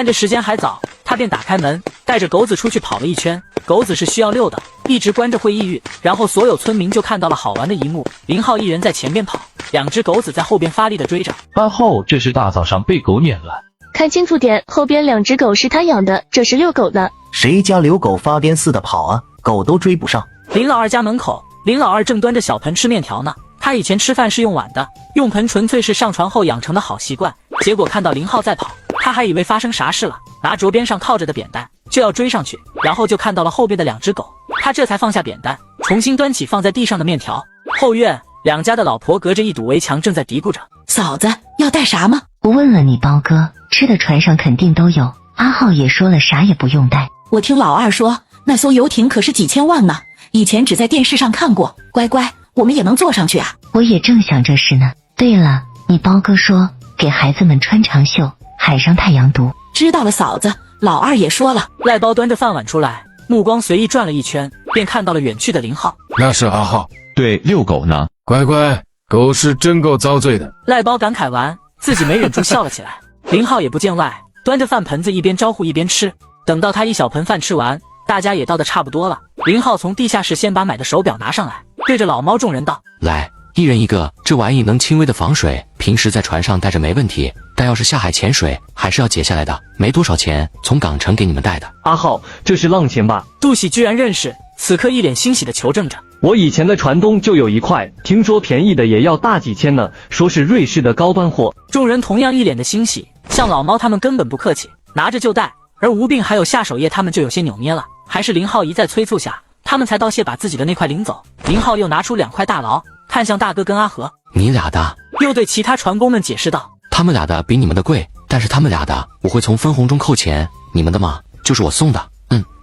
看着时间还早，他便打开门，带着狗子出去跑了一圈。狗子是需要遛的，一直关着会抑郁。然后所有村民就看到了好玩的一幕：林浩一人在前边跑，2只狗子在后边发力的追着。阿浩这是大早上被狗撵了，看清楚点，后边2只狗是他养的，这是遛狗的。谁家遛狗发癫似的跑啊，狗都追不上。林老二家门口，林老二正端着小盆吃面条呢。他以前吃饭是用碗的，用盆纯粹是上船后养成的好习惯。结果看到林浩在跑，他还以为发生啥事了，拿桌边上靠着的扁担就要追上去，然后就看到了后边的2只狗，他这才放下扁担，重新端起放在地上的面条。后院2家的老婆隔着一堵围墙正在嘀咕着：嫂子要带啥吗？我问了你包哥，吃的船上肯定都有。阿浩也说了啥也不用带。我听老二说那艘游艇可是几千万呢，以前只在电视上看过。乖乖，我们也能坐上去啊。我也正想这事呢。对了，你包哥说给孩子们穿长袖，海上太阳毒。知道了嫂子，老二也说了。赖包端着饭碗出来，目光随意转了一圈，便看到了远去的林浩。那是阿浩，对，遛狗呢。乖乖，狗是真够遭罪的。赖包感慨完，自己没忍住笑了起来。林浩也不见外，端着饭盆子一边招呼一边吃。等到他一小盆饭吃完，大家也到的差不多了。林浩从地下室先把买的手表拿上来，对着老猫众人道：来，一人一个，这玩意能轻微的防水，平时在船上带着没问题，但要是下海潜水还是要解下来的，没多少钱，从港城给你们带的。阿浩，这是浪钱吧？杜喜居然认识，此刻一脸欣喜的求证着。我以前的船东就有一块，听说便宜的也要大几千呢，说是瑞士的高端货。众人同样一脸的欣喜，像老猫他们根本不客气，拿着就带，而吴病还有夏守业他们就有些扭捏了，还是林浩一再催促下，他们才道谢把自己的那块领走。林浩又拿出2块大牢，看向大哥跟阿和：你俩的。又对其他船工们解释道：他们俩的比你们的贵，但是他们俩的我会从分红中扣钱，你们的嘛就是我送的。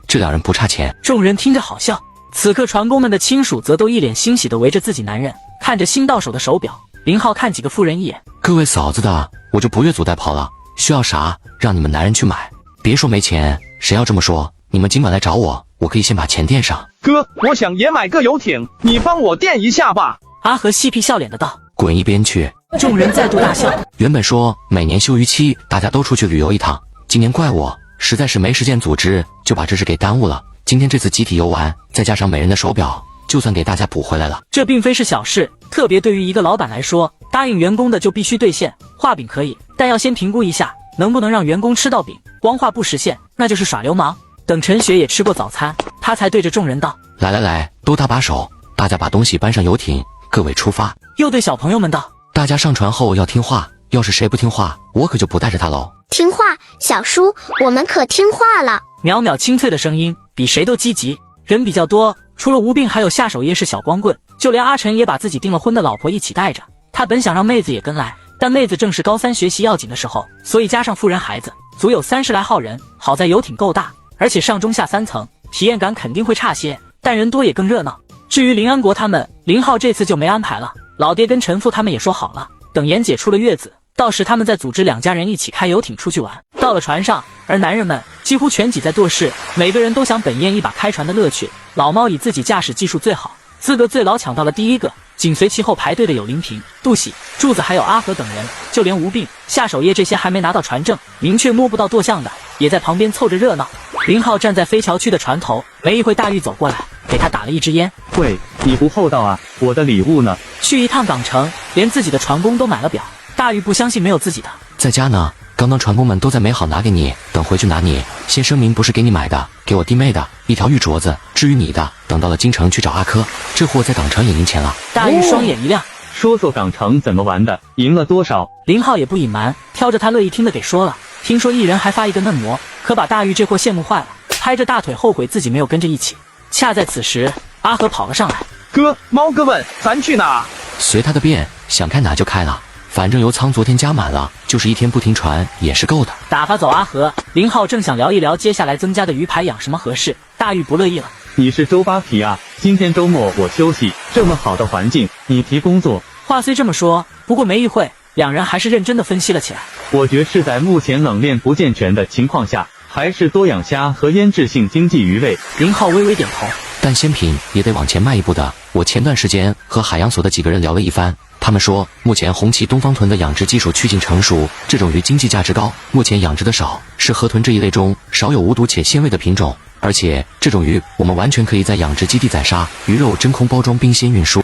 这2人不差钱。众人听着好笑。此刻船工们的亲属则都一脸欣喜地围着自己男人，看着新到手的手表。林浩看几个妇人一眼：各位嫂子的，我就不越俎代庖了，需要啥让你们男人去买，别说没钱，谁要这么说，你们今晚来找我，我可以先把钱垫上。哥，我想也买个游艇，你帮我垫一下吧。阿和嬉皮笑脸的道：滚一边去。众人再度大笑。原本说每年休渔期大家都出去旅游一趟，今年怪我实在是没时间组织，就把这事给耽误了。今天这次集体游玩，再加上每人的手表，就算给大家补回来了。这并非是小事，特别对于一个老板来说，答应员工的就必须兑现。画饼可以，但要先评估一下能不能让员工吃到饼，光画不实现那就是耍流氓。等陈雪也吃过早餐，他才对着众人道：来来来，都搭把手，大家把东西搬上游艇，各位出发。又对小朋友们道：大家上船后要听话，要是谁不听话，我可就不带着他喽。听话，小叔，我们可听话了。淼淼清脆的声音比谁都积极。人比较多，除了吴病还有夏守业是小光棍，就连阿晨也把自己订了婚的老婆一起带着。他本想让妹子也跟来，但妹子正是高3学习要紧的时候，所以加上妇人孩子，足有30来号人。好在游艇够大，而且上中下3层，体验感肯定会差些，但人多也更热闹。至于林安国他们，林浩这次就没安排了，老爹跟陈父他们也说好了，等妍姐出了月子，到时他们再组织2家人一起开游艇出去玩。到了船上，而男人们几乎全挤在舵室，每个人都想本验一把开船的乐趣。老猫以自己驾驶技术最好，资格最老抢到了第1个，紧随其后排队的有林平、杜喜、柱子还有阿和等人，就连吴病、夏守业这些还没拿到船证，明确摸不到舵向的，也在旁边凑着热闹。林浩站在飞桥区的船头，没一会大玉走过来，给他打了一支烟。喂，你不厚道啊，我的礼物呢？去一趟港城，连自己的船工都买了表。大玉不相信没有自己的，在家呢，刚刚船工们都在没好拿给你，等回去拿你。先声明不是给你买的，给我弟妹的一条玉镯子。至于你的，等到了京城去找阿珂，这货在港城也赢钱了。大玉双眼一亮，说说港城怎么玩的，赢了多少？林浩也不隐瞒，挑着他乐意听的给说了。听说一人还发一个嫩模，可把大玉这货羡慕坏了，拍着大腿后悔自己没有跟着一起。恰在此时，阿和跑了上来：哥，猫哥问咱去哪？随他的便，想开哪就开了。反正油仓昨天加满了，就是1天不停船也是够的。打发走阿和，林浩正想聊一聊接下来增加的鱼排养什么合适，大玉不乐意了：你是周扒皮啊？今天周末我休息，这么好的环境，你提工作？话虽这么说，不过没一会，2人还是认真的分析了起来。我觉是在目前冷链不健全的情况下，还是多养虾和腌制性经济鱼类。林浩微微点头。但鲜品也得往前迈一步的。我前段时间和海洋所的几个人聊了一番，他们说目前红旗东方豚的养殖技术趋近成熟，这种鱼经济价值高，目前养殖的少，是河豚这一类中少有无毒且鲜味的品种。而且这种鱼我们完全可以在养殖基地宰杀，鱼肉真空包装冰鲜运输。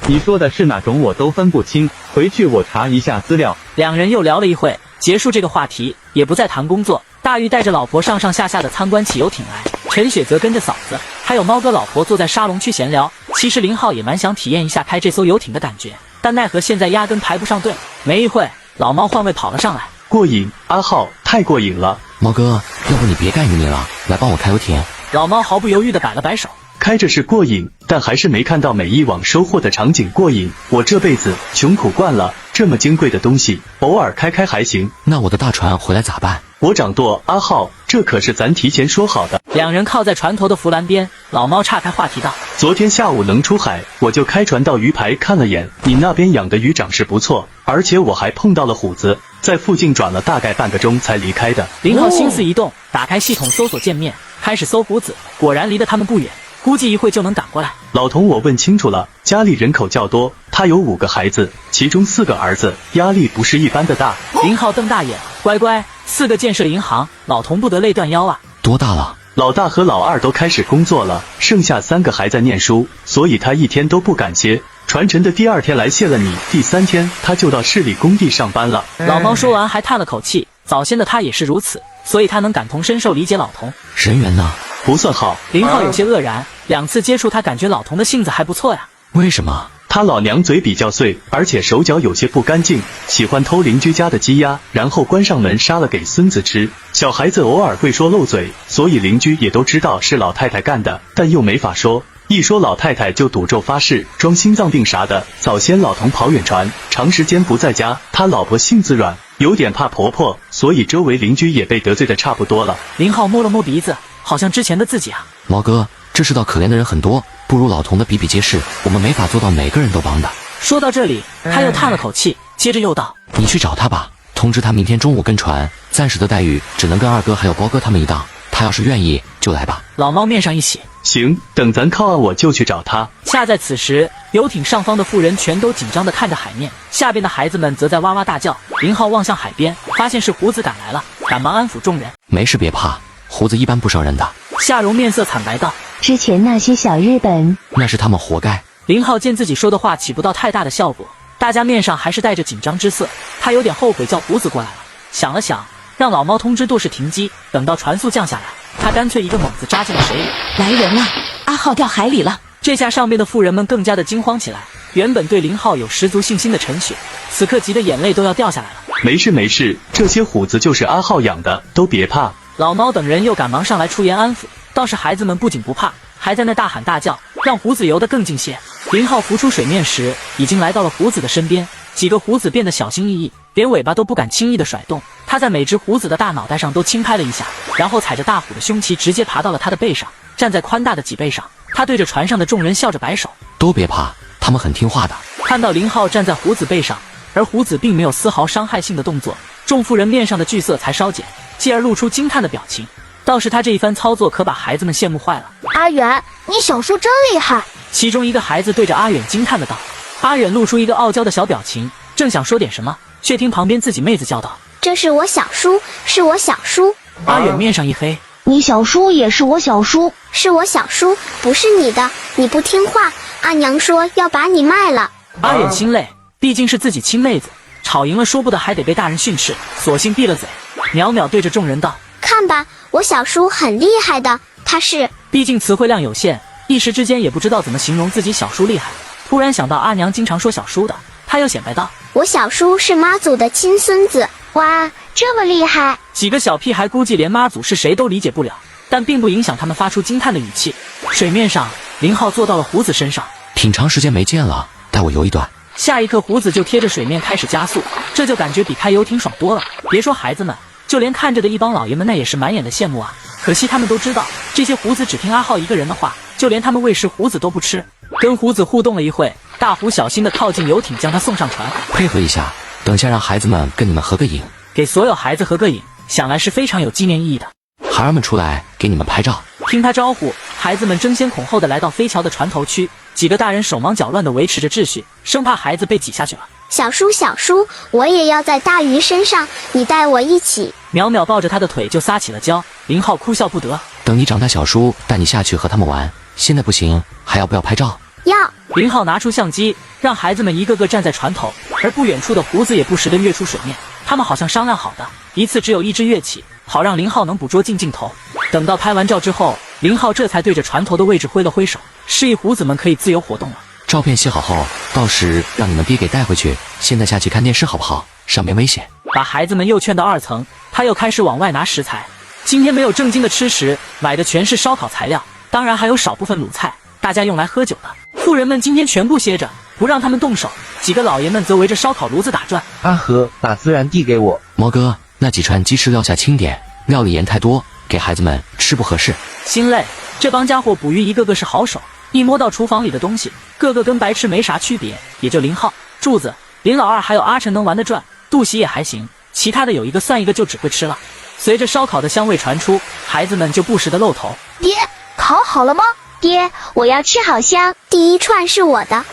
你说的是哪种我都分不清，回去我查一下资料。两人又聊了一会，结束这个话题，也不再谈工作。大玉带着老婆上上下下的参观起游艇来，陈雪则跟着嫂子还有猫哥老婆坐在沙龙区闲聊。其实林浩也蛮想体验一下开这艘游艇的感觉，但奈何现在压根排不上队。没一会，老猫换位跑了上来，过瘾，阿浩太过瘾了。猫哥，要不你别干渔民了，来帮我开游艇。老猫毫不犹豫地摆了摆手，开着是过瘾，但还是没看到每一网收获的场景过瘾。我这辈子穷苦惯了，这么金贵的东西，偶尔开开还行。那我的大船回来咋办？我掌舵，阿浩，这可是咱提前说好的。两人靠在船头的扶栏边，老猫岔开话题道：昨天下午能出海，我就开船到鱼排看了眼，你那边养的鱼长势不错，而且我还碰到了虎子，在附近转了大概半个钟才离开的。林浩心思一动，打开系统搜索界面，开始搜虎子，果然离得他们不远，估计一会就能赶过来。老童，我问清楚了，家里人口较多，他有5个孩子，其中4个儿子，压力不是一般的大。林浩瞪大眼，乖乖，4个建设银行，老童不得累断腰啊！多大了？老大和老二都开始工作了，剩下3个还在念书，所以他一天都不敢歇。传承的第2天来谢了你，第3天他就到市里工地上班了。老猫说完还叹了口气，早先的他也是如此，所以他能感同身受理解老童。人缘呢？不算好。林浩有些愕然，2次接触他感觉老童的性子还不错呀。为什么？他老娘嘴比较碎，而且手脚有些不干净，喜欢偷邻居家的鸡鸭，然后关上门杀了给孙子吃。小孩子偶尔会说漏嘴，所以邻居也都知道是老太太干的，但又没法说。一说老太太就赌咒发誓，装心脏病啥的。早先老童跑远船，长时间不在家，他老婆性子软，有点怕婆婆，所以周围邻居也被得罪的差不多了。林浩摸了摸鼻子，好像之前的自己啊。毛哥，这世道可怜的人很多，不如老童的比比皆是，我们没法做到每个人都帮的。说到这里，他又叹了口气，接着又道：你去找他吧，通知他明天中午跟船，暂时的待遇只能跟二哥还有包哥他们一档，他要是愿意就来吧。老猫面上一喜，行，等咱靠岸我就去找他。恰在此时，游艇上方的妇人全都紧张地看着海面，下边的孩子们则在哇哇大叫。林浩望向海边，发现是胡子赶来了，赶忙安抚众人：没事别怕，胡子一般不伤人的。夏蓉面色惨白道：之前那些小日本，那是他们活该。林浩见自己说的话起不到太大的效果，大家面上还是带着紧张之色，他有点后悔叫胡子过来了。想了想，让老猫通知舵室停机，等到船速降下来，他干脆一个猛子扎进了水里。来人了，阿浩掉海里了！这下上边的妇人们更加的惊慌起来。原本对林浩有十足信心的陈雪，此刻急得眼泪都要掉下来了。没事没事，这些虎子就是阿浩养的，都别怕。老猫等人又赶忙上来出言安抚，倒是孩子们不仅不怕，还在那大喊大叫，让胡子游得更近些。林浩浮出水面时，已经来到了胡子的身边，几个胡子变得小心翼翼，连尾巴都不敢轻易的甩动。他在每只胡子的大脑袋上都轻拍了一下，然后踩着大虎的胸鳍直接爬到了他的背上，站在宽大的脊背上。他对着船上的众人笑着摆手：都别怕，他们很听话的。看到林浩站在胡子背上，而胡子并没有丝毫伤害性的动作，众妇人面上的惧色才稍减，继而露出惊叹的表情。倒是他这一番操作可把孩子们羡慕坏了。阿远，你小叔真厉害！其中一个孩子对着阿远惊叹的道。阿远露出一个傲娇的小表情，正想说点什么，却听旁边自己妹子叫道：这是我小叔，是我小叔。阿远面上一黑：你小叔也是我小叔，是我小叔，不是你的，你不听话，阿娘说要把你卖了。阿远心累，毕竟是自己亲妹子，吵赢了说不得还得被大人训斥，索性闭了嘴。淼淼对着众人道：看吧，我小叔很厉害的，他是……毕竟词汇量有限，一时之间也不知道怎么形容自己小叔厉害。突然想到阿娘经常说小叔的，他又显摆道：我小叔是妈祖的亲孙子。哇，这么厉害！几个小屁孩估计连妈祖是谁都理解不了，但并不影响他们发出惊叹的语气。水面上，林浩坐到了胡子身上，挺长时间没见了，带我游一段。下一刻，胡子就贴着水面开始加速，这就感觉比开游艇爽多了。别说孩子们，就连看着的一帮老爷们那也是满眼的羡慕啊。可惜他们都知道，这些胡子只听阿浩一个人的话，就连他们喂食胡子都不吃。跟胡子互动了一会，大胡小心地靠近游艇，将他送上船。配合一下，等下让孩子们跟你们合个影。给所有孩子合个影，想来是非常有纪念意义的。孩儿们出来给你们拍照。听他招呼，孩子们争先恐后的来到飞桥的船头区，几个大人手忙脚乱的维持着秩序，生怕孩子被挤下去了。小叔，小叔，我也要在大鱼身上，你带我一起。淼淼抱着他的腿就撒起了娇，林浩哭笑不得。等你长大，小叔带你下去和他们玩。现在不行，还要不要拍照？要。林浩拿出相机，让孩子们一个个站在船头，而不远处的胡子也不时地跃出水面。他们好像商量好的，一次只有一支乐器，好让林浩能捕捉进镜头。等到拍完照之后，林浩这才对着船头的位置挥了挥手，示意胡子们可以自由活动了。照片洗好后，到时让你们爹给带回去。现在下去看电视好不好？上面危险。把孩子们又劝到2层，他又开始往外拿食材。今天没有正经的吃食，买的全是烧烤材料，当然还有少部分卤菜，大家用来喝酒的。富人们今天全部歇着，不让他们动手。几个老爷们则围着烧烤炉子打转。阿和把孜然递给我。毛哥，那几串鸡翅料下轻点，料里盐太多，给孩子们吃不合适。心累，这帮家伙捕鱼一个个是好手，一摸到厨房里的东西，个个跟白痴没啥区别。也就林浩、柱子、林老二还有阿晨能玩得转，杜喜也还行，其他的有一个算一个就只会吃了。随着烧烤的香味传出，孩子们就不时地露头。爹，烤好了吗？爹，我要吃，好香。第一串是我的。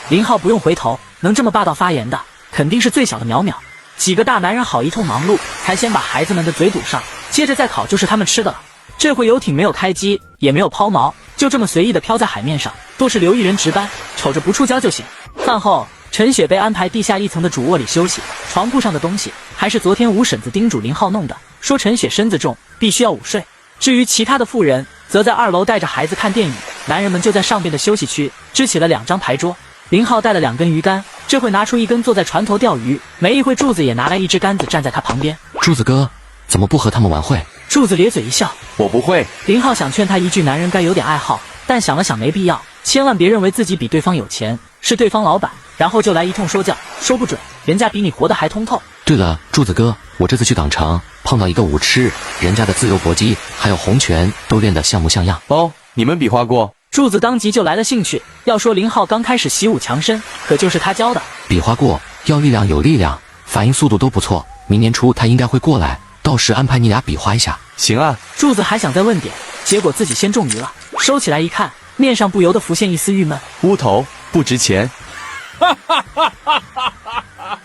林浩不用回头，能这么霸道发言的，肯定是最小的淼淼。几个大男人好一通忙碌，才先把孩子们的嘴堵上，接着再烤就是他们吃的了。这回游艇没有开机，也没有抛锚，就这么随意的飘在海面上，都是留一人值班，瞅着不触礁就行。饭后，陈雪被安排地下1层的主卧里休息，床铺上的东西还是昨天吴婶子叮嘱林浩弄的，说陈雪身子重，必须要午睡。至于其他的妇人，则在2楼带着孩子看电影，男人们就在上边的休息区支起了2张牌桌。林浩带了2根鱼竿，这会拿出1根坐在船头钓鱼，没一会柱子也拿来1支杆子站在他旁边。柱子哥，怎么不和他们玩会？柱子咧嘴一笑，我不会。林浩想劝他一句，男人该有点爱好，但想了想没必要，千万别认为自己比对方有钱，是对方老板，然后就来一通说教，说不准人家比你活得还通透。对了，柱子哥，我这次去党城碰到一个舞痴，人家的自由搏击还有洪拳都练得像模像样。哦，你们比划过？柱子当即就来了兴趣，要说林浩刚开始习武强身，可就是他教的。比划过，要力量有力量，反应速度都不错，明年初他应该会过来，到时安排你俩比划一下。行啊。柱子还想再问点，结果自己先中鱼了，收起来一看，面上不由得浮现一丝郁闷。乌头不值钱。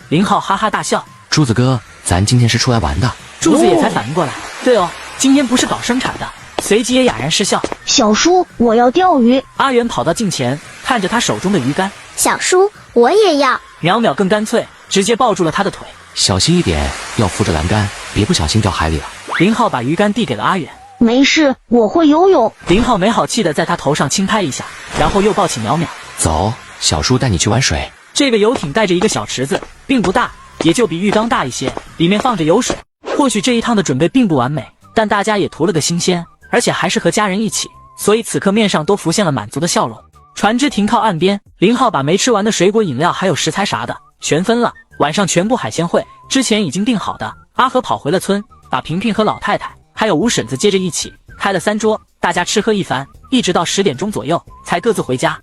林浩哈哈大笑。柱子哥，咱今天是出来玩的。柱子也才反应过来，对哦，今天不是搞生产的，随即也哑然失笑。小叔，我要钓鱼。阿元跑到近前，看着他手中的鱼竿。小叔，我也要。淼淼更干脆，直接抱住了他的腿。小心一点，要扶着栏杆，别不小心掉海里了。林浩把鱼竿递给了阿远。没事，我会游泳。林浩没好气的在他头上轻拍一下，然后又抱起淼淼。走，小叔带你去玩水。这个游艇带着一个小池子，并不大，也就比浴缸大一些，里面放着油水。或许这一趟的准备并不完美，但大家也图了个新鲜，而且还是和家人一起，所以此刻面上都浮现了满足的笑容。船只停靠岸边，林浩把没吃完的水果饮料还有食材啥的全分了，晚上全部海鲜会之前已经订好的。阿和跑回了村，把萍萍和老太太还有吴婶子接着一起开了3桌，大家吃喝一番，一直到10点钟左右才各自回家。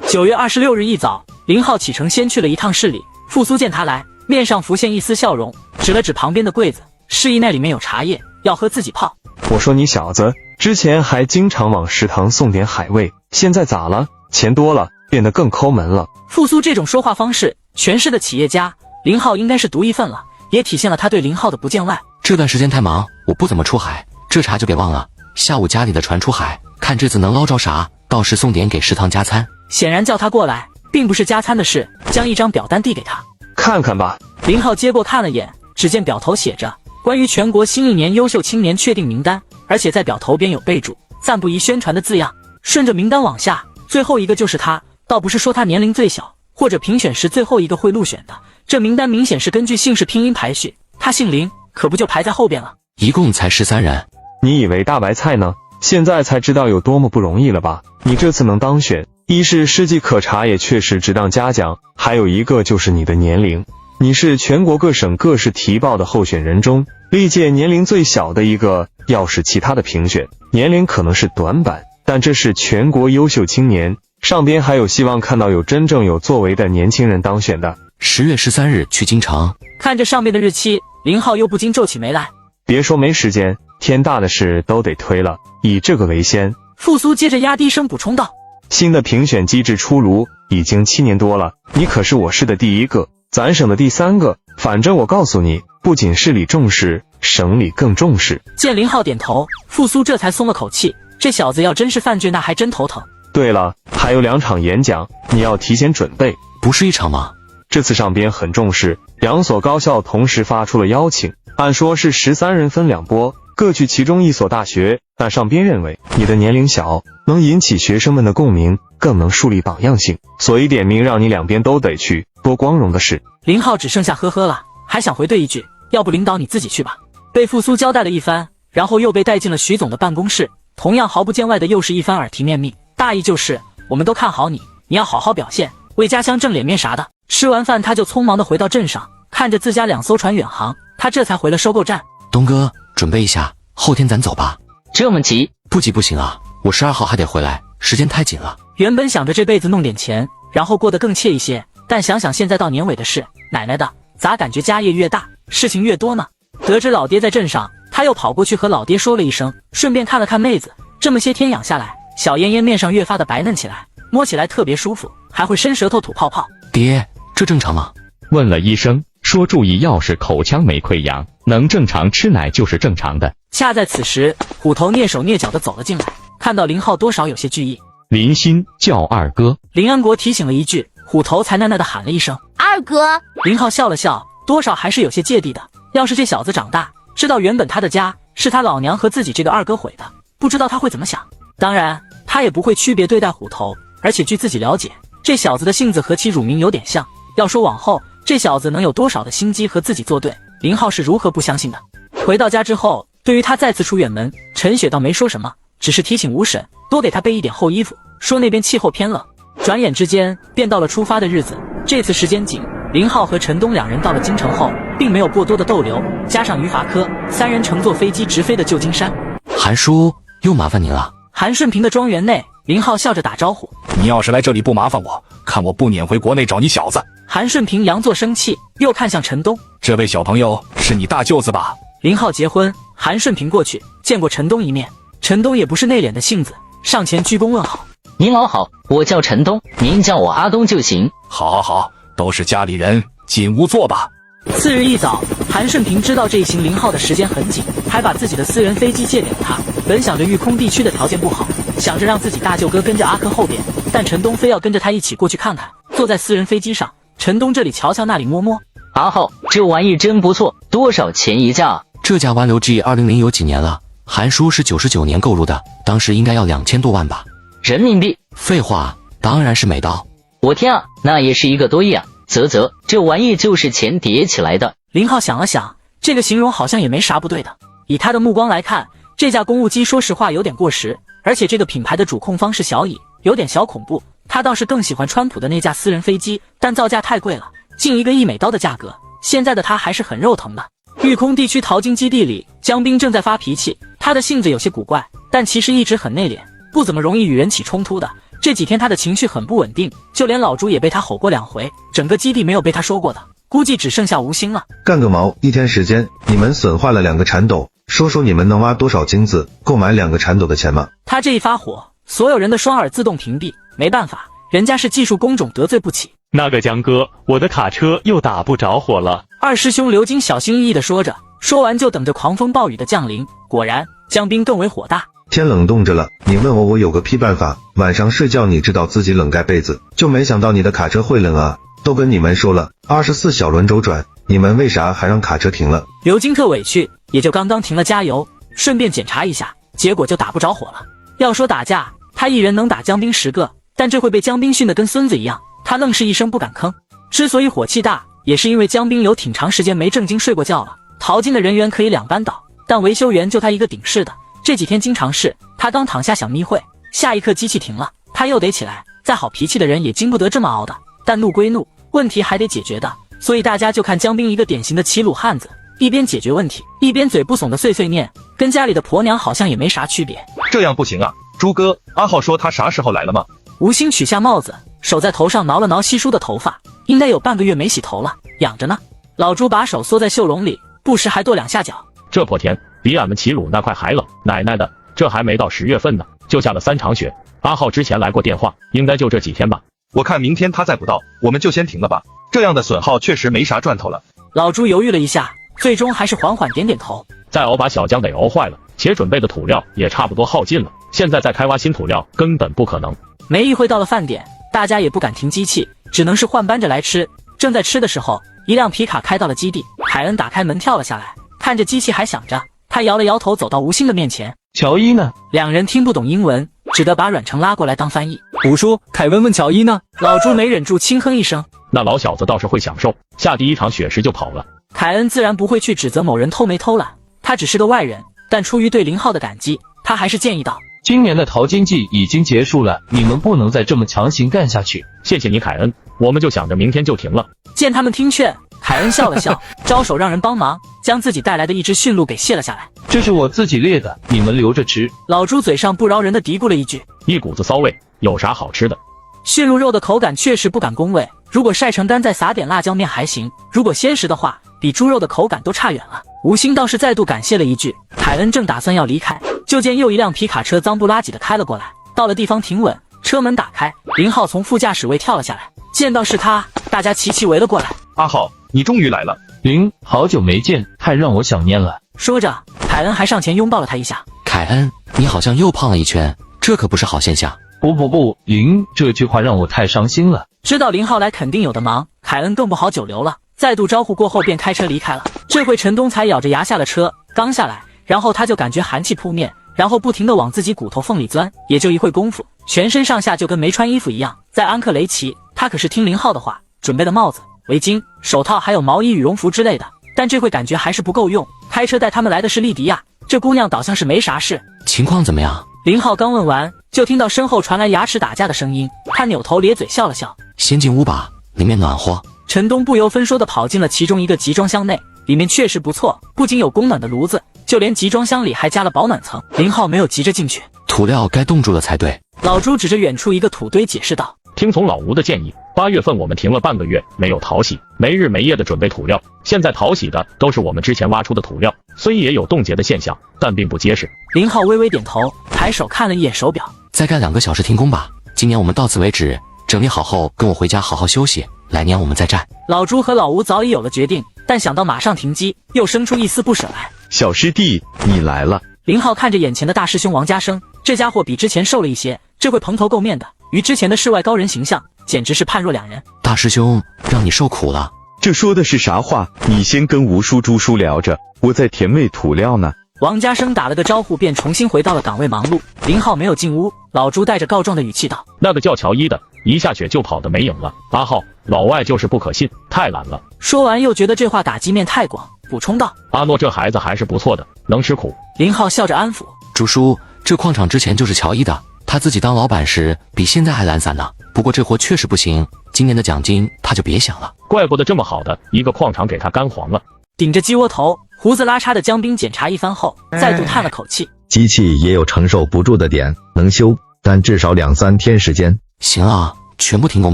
9月26日一早，林浩启程先去了一趟市里。复苏见他来，面上浮现一丝笑容，指了指旁边的柜子，示意那里面有茶叶，要喝自己泡。我说你小子，之前还经常往食堂送点海味，现在咋了？钱多了，变得更抠门了。复苏这种说话方式，全市的企业家，林浩应该是独一份了，也体现了他对林浩的不见外。这段时间太忙，我不怎么出海，这茬就别忘了。下午家里的船出海，看这次能捞着啥，到时送点给食堂加餐。显然叫他过来并不是加餐的事，将一张表单递给他，看看吧。林浩接过看了眼，只见表头写着关于全国新一年优秀青年确定名单，而且在表头边有备注暂不宜宣传的字样。顺着名单往下，最后一个就是他，倒不是说他年龄最小，或者评选时最后一个会入选的，这名单明显是根据姓氏拼音排序，他姓林，可不就排在后边了。一共才13人。你以为大白菜呢？现在才知道有多么不容易了吧？你这次能当选，一是事迹可查，也确实值当嘉奖，还有一个就是你的年龄，你是全国各省各市提报的候选人中历届年龄最小的一个。要是其他的评选年龄可能是短板，但这是全国优秀青年，上边还有希望看到有真正有作为的年轻人当选的。10月13日去京城。看着上面的日期，林浩又不禁皱起眉来。别说没时间，天大的事都得推了，以这个为先。复苏接着压低声补充道：新的评选机制出炉，已经7年多了，你可是我市的第1个，咱省的第3个。反正我告诉你，不仅市里重视，省里更重视。见林浩点头，复苏这才松了口气。这小子要真是犯罪，那还真头疼。对了，还有2场演讲，你要提前准备。不是1场吗？这次上边很重视，2所高校同时发出了邀请，按说是13人分2波，各去其中1所大学。但上边认为你的年龄小，能引起学生们的共鸣，更能树立榜样性，所以点名让你2边都得去，多光荣的事。林浩只剩下呵呵了，还想回对一句，要不领导你自己去吧。被复苏交代了一番，然后又被带进了徐总的办公室，同样毫不见外的又是一番耳提面命，大意就是我们都看好你，你要好好表现，为家乡挣脸面啥的。吃完饭他就匆忙的回到镇上，看着自家2艘船远航，他这才回了收购站。东哥，准备一下，后天咱走吧。这么急？不急不行啊，我12号还得回来，时间太紧了。原本想着这辈子弄点钱，然后过得更惬一些，但想想现在到年尾的事，奶奶的，咋感觉家业越大，事情越多呢？得知老爹在镇上，他又跑过去和老爹说了一声，顺便看了看妹子。这么些天养下来，小燕燕面上越发的白嫩起来，摸起来特别舒服，还会伸舌头吐泡泡。爹，这正常吗？问了医生，说注意，要是口腔没溃疡，能正常吃奶就是正常的。恰在此时，虎头蹑手蹑脚的走了进来，看到林浩多少有些惧意。林鑫叫二哥。林安国提醒了一句，虎头才喃喃的喊了一声二哥。林浩笑了笑，多少还是有些芥蒂的。要是这小子长大，知道原本他的家是他老娘和自己这个二哥毁的，不知道他会怎么想。当然，他也不会区别对待虎头，而且据自己了解，这小子的性子和其乳名有点像。要说往后这小子能有多少的心机和自己作对，林浩是如何不相信的。回到家之后，对于他再次出远门，陈雪倒没说什么，只是提醒吴婶多给他备一点厚衣服，说那边气候偏冷。转眼之间便到了出发的日子，这次时间紧，林浩和陈东2人到了京城后，并没有过多的逗留，加上于法科3人乘坐飞机直飞的旧金山。韩叔，又麻烦您了。韩顺平的庄园内，林浩笑着打招呼：你要是来这里不麻烦我，看我不撵回国内找你小子。韩顺平佯作生气，又看向陈东：这位小朋友是你大舅子吧？林浩结婚，韩顺平过去见过陈东一面，陈东也不是内敛的性子，上前鞠躬问好：您老好，我叫陈东，您叫我阿东就行。好好好，都是家里人，进屋坐吧。次日一早，韩顺平知道这一行林浩的时间很紧，还把自己的私人飞机借给了他。本想着育空地区的条件不好，想着让自己大舅哥跟着阿珂后边，但陈东非要跟着他一起过去看看。坐在私人飞机上，陈东这里瞧瞧，那里摸摸。阿浩，这玩意真不错，多少钱一架？这架湾流 G200有几年了？韩叔是99年购入的，当时应该要2000多万吧？人民币？废话，当然是美刀。我天啊，那也是1个多亿啊！啧，这玩意就是钱叠起来的。林浩想了想，这个形容好像也没啥不对的。以他的目光来看，这架公务机说实话有点过时，而且这个品牌的主控方是小乙，有点小恐怖。他倒是更喜欢川普的那架私人飞机，但造价太贵了，近1个亿美刀的价格，现在的他还是很肉疼的。育空地区淘金基地里，江彬正在发脾气，他的性子有些古怪，但其实一直很内敛，不怎么容易与人起冲突的。这几天他的情绪很不稳定，就连老朱也被他吼过2回，整个基地没有被他说过的，估计只剩下吴兴了。干个毛！1天时间，你们损坏了2个铲斗，说说你们能挖多少金子，购买2个铲斗的钱吗？他这一发火，所有人的双耳自动屏蔽，没办法，人家是技术工种，得罪不起。那个江哥，我的卡车又打不着火了。二师兄刘金小心翼翼地说着，说完就等着狂风暴雨的降临。果然，江彬更为火大。天冷冻着了，你问我有个屁办法。晚上睡觉你知道自己冷盖被子，就没想到你的卡车会冷啊。都跟你们说了，24小轮周转，你们为啥还让卡车停了？刘金特委屈，也就刚刚停了加油，顺便检查一下，结果就打不着火了。要说打架，他一人能打江彬10个，但这会被江彬训得跟孙子一样，他愣是一声不敢吭。之所以火气大，也是因为江彬有挺长时间没正经睡过觉了。淘金的人员可以2班倒，但维修员就他一个顶事的。这几天经常是他刚躺下想密会，下一刻机器停了，他又得起来。再好脾气的人也经不得这么熬的，但怒归怒，问题还得解决的，所以大家就看江彬一个典型的齐鲁汉子，一边解决问题，一边嘴不怂的碎碎念，跟家里的婆娘好像也没啥区别。这样不行啊，朱哥，阿浩说他啥时候来了吗？吴兴取下帽子，手在头上挠了挠稀疏的头发，应该有半个月没洗头了，痒着呢。老朱把手缩在袖笼里，不时还跺2下脚。这破天，比俺们齐鲁那块还冷。奶奶的，这还没到10月份呢，就下了3场雪。阿浩之前来过电话，应该就这几天吧。我看明天他再不到，我们就先停了吧。这样的损耗确实没啥赚头了。老朱犹豫了一下，最终还是缓缓点点头。再熬把小江给熬坏了，且准备的土料也差不多耗尽了，现在再开挖新土料根本不可能。没一会到了饭点，大家也不敢停机器，只能是换班着来吃。正在吃的时候，一辆皮卡开到了基地，凯恩打开门跳了下来，看着机器还想着，他摇了摇头，走到吴昕的面前。乔伊呢？两人听不懂英文，只得把阮成拉过来当翻译。吴叔，凯文问乔伊呢？老朱没忍住轻哼一声，那老小子倒是会享受，下第一场雪时就跑了。凯恩自然不会去指责某人偷没偷懒，他只是个外人，但出于对0号的感激，他还是建议道：今年的淘金季已经结束了，你们不能再这么强行干下去。谢谢你，凯恩，我们就想着明天就停了。见他们听劝，凯恩笑了笑，招手让人帮忙，将自己带来的一只驯鹿给卸了下来。这是我自己猎的，你们留着吃。老朱嘴上不饶人的嘀咕了一句，一股子骚味，有啥好吃的？驯鹿肉的口感确实不敢恭维，如果晒成干再撒点辣椒面还行，如果鲜食的话，比猪肉的口感都差远了。吴昕倒是再度感谢了一句。凯恩正打算要离开，就见又一辆皮卡车脏不拉几的开了过来，到了地方停稳，车门打开，0号从副驾驶位跳了下来，见到是他，大家齐齐围了过来。阿浩，你终于来了。林，好久没见，太让我想念了。说着，凯恩还上前拥抱了他一下。凯恩，你好像又胖了1圈，这可不是好现象。不，林，这句话让我太伤心了。知道0号来肯定有的忙，凯恩更不好久留了，再度招呼过后便开车离开了。这回陈东才咬着牙下了车，刚下来，然后他就感觉寒气扑面，然后不停地往自己骨头缝里钻，也就一会功夫，全身上下就跟没穿衣服一样。在安克雷奇，他可是听0号的话，准备了帽子、围巾、手套还有毛衣、羽绒服之类的，但这回感觉还是不够用。开车带他们来的是莉迪亚，这姑娘倒像是没啥事。情况怎么样？0号刚问完，就听到身后传来牙齿打架的声音，他扭头咧嘴笑了笑。先进屋吧，里面暖和。陈东不由分说地跑进了其中一个集装箱内，里面确实不错，不仅有供暖的炉子，就连集装箱里还加了保暖层。0号没有急着进去，土料该冻住了才对。老朱指着远处一个土堆解释道：听从老吴的建议，8月份我们停了半个月没有淘洗，没日没夜的准备土料，现在淘洗的都是我们之前挖出的土料，虽也有冻结的现象，但并不结实。0号微微点头，抬手看了一眼手表，再干2个小时停工吧。今年我们到此为止，整理好后跟我回家好好休息，来年我们再战。老朱和老吴早已有了决定，但想到马上停机，又生出一丝不舍来。小师弟，你来了。0号看着眼前的大师兄王家生，这家伙比之前瘦了一些，这回蓬头垢面的，与之前的世外高人形象简直是判若两人。大师兄，让你受苦了。这说的是啥话？你先跟吴叔、朱叔聊着，我在填位土料呢。王家生打了个招呼，便重新回到了岗位忙碌。0号没有进屋，老朱带着告状的语气道：那个叫乔伊的，一下雪就跑得没影了。阿浩，老外就是不可信，太懒了。说完又觉得这话打击面太广，补充道：阿诺这孩子还是不错的，能吃苦。0号笑着安抚：朱叔，这矿场之前就是乔伊的，他自己当老板时比现在还懒散呢。不过这活确实不行，今年的奖金他就别想了。怪不得这么好的一个矿场给他干黄了。顶着鸡窝头，胡子拉碴的江斌检查一番后，再度叹了口气：机器也有承受不住的点，能修，但至少2-3天时间。行啊，全部停工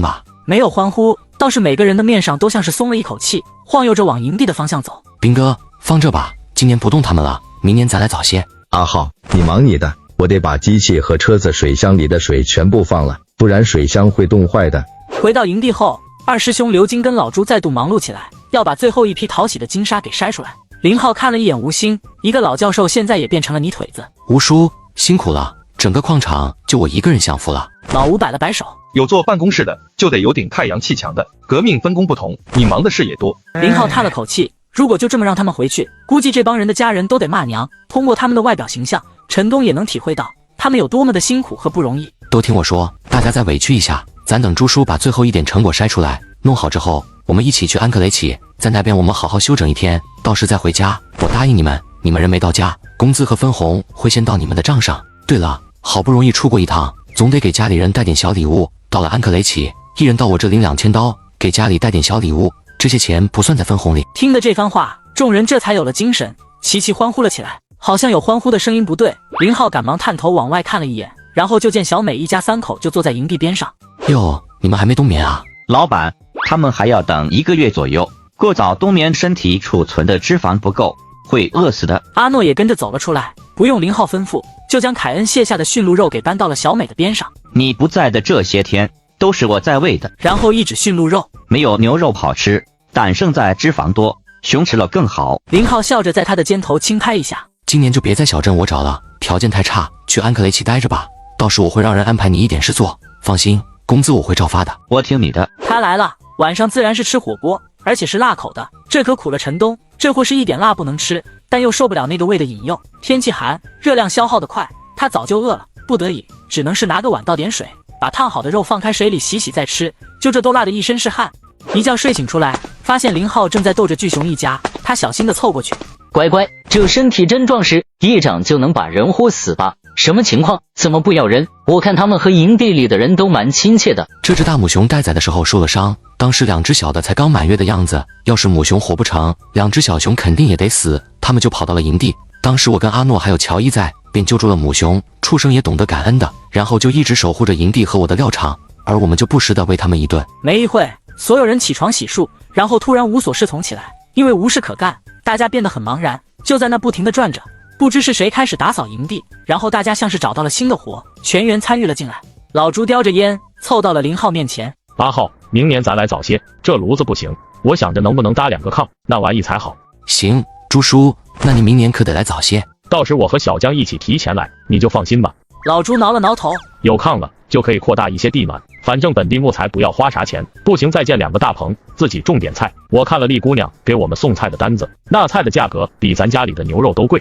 吧。没有欢呼，倒是每个人的面上都像是松了一口气，晃悠着往营地的方向走。斌哥，放这吧，今年不动他们了，明年咱来早些。阿浩，你忙你的，我得把机器和车子水箱里的水全部放了，不然水箱会冻坏的。回到营地后，二师兄刘金跟老朱再度忙碌起来，要把最后一批淘洗的金沙给筛出来。0号看了一眼吴昕，一个老教授现在也变成了泥腿子。吴叔辛苦了，整个矿场就我一个人享福了。老吴摆了摆手，有坐办公室的就得有顶太阳气强的，革命分工不同，你忙的事也多。0号叹了口气，如果就这么让他们回去，估计这帮人的家人都得骂娘。通过他们的外表形象，陈东也能体会到他们有多么的辛苦和不容易。都听我说，大家再委屈一下，咱等朱叔把最后一点成果筛出来，弄好之后，我们一起去安克雷奇，在那边我们好好休整1天，到时再回家。我答应你们，你们人没到家，工资和分红会先到你们的账上。对了，好不容易出国一趟，总得给家里人带点小礼物。到了安克雷奇，一人到我这领2000刀，给家里带点小礼物，这些钱不算在分红里。听的这番话，众人这才有了精神，齐齐欢呼了起来。好像有欢呼的声音不对，0号赶忙探头往外看了一眼，然后就见小美一家3口就坐在营地边上。哟，你们还没冬眠啊？老板，他们还要等1个月左右，过早冬眠身体储存的脂肪不够。会饿死的。阿诺也跟着走了出来，不用林浩吩咐，就将凯恩卸下的驯鹿肉给搬到了小美的边上。你不在的这些天都是我在喂的。然后一指驯鹿肉，没有牛肉好吃，但胜在脂肪多，熊吃了更好。林浩笑着在他的肩头轻拍一下。今年就别在小镇我找了，条件太差，去安克雷奇待着吧。到时我会让人安排你一点事做，放心，工资我会照发的。我听你的。他来了，晚上自然是吃火锅，而且是辣口的。这可苦了陈东，这货是一点辣不能吃，但又受不了那个胃的引诱。天气寒，热量消耗得快，他早就饿了，不得已只能是拿个碗倒点水，把烫好的肉放开水里洗洗再吃。就这都辣得一身是汗。一觉睡醒出来，发现林浩正在逗着巨熊一家，他小心地凑过去。乖乖，这身体真壮实，一掌就能把人呼死吧？什么情况？怎么不咬人？我看他们和营地里的人都蛮亲切的。这只大母熊待宰的时候受了伤，当时2只小的才刚满月的样子，要是母熊活不成，2只小熊肯定也得死。他们就跑到了营地，当时我跟阿诺还有乔伊在，便救助了母熊。畜生也懂得感恩的，然后就一直守护着营地和我的料场，而我们就不时地喂他们一顿。没一会，所有人起床洗漱，然后突然无所适从起来，因为无事可干，大家变得很茫然，就在那不停地转着。不知是谁开始打扫营地，然后大家像是找到了新的活，全员参与了进来。老朱叼着烟凑到了林浩面前。8号，明年咱来早些，这炉子不行，我想着能不能搭2个炕，那玩意才好。行，朱叔，那你明年可得来早些，到时我和小江一起提前来，你就放心吧。老朱挠了挠头，有炕了就可以扩大一些地暖，反正本地木材不要花啥钱，不行再建2个大棚，自己种点菜。我看了丽姑娘给我们送菜的单子，那菜的价格比咱家里的牛肉都贵。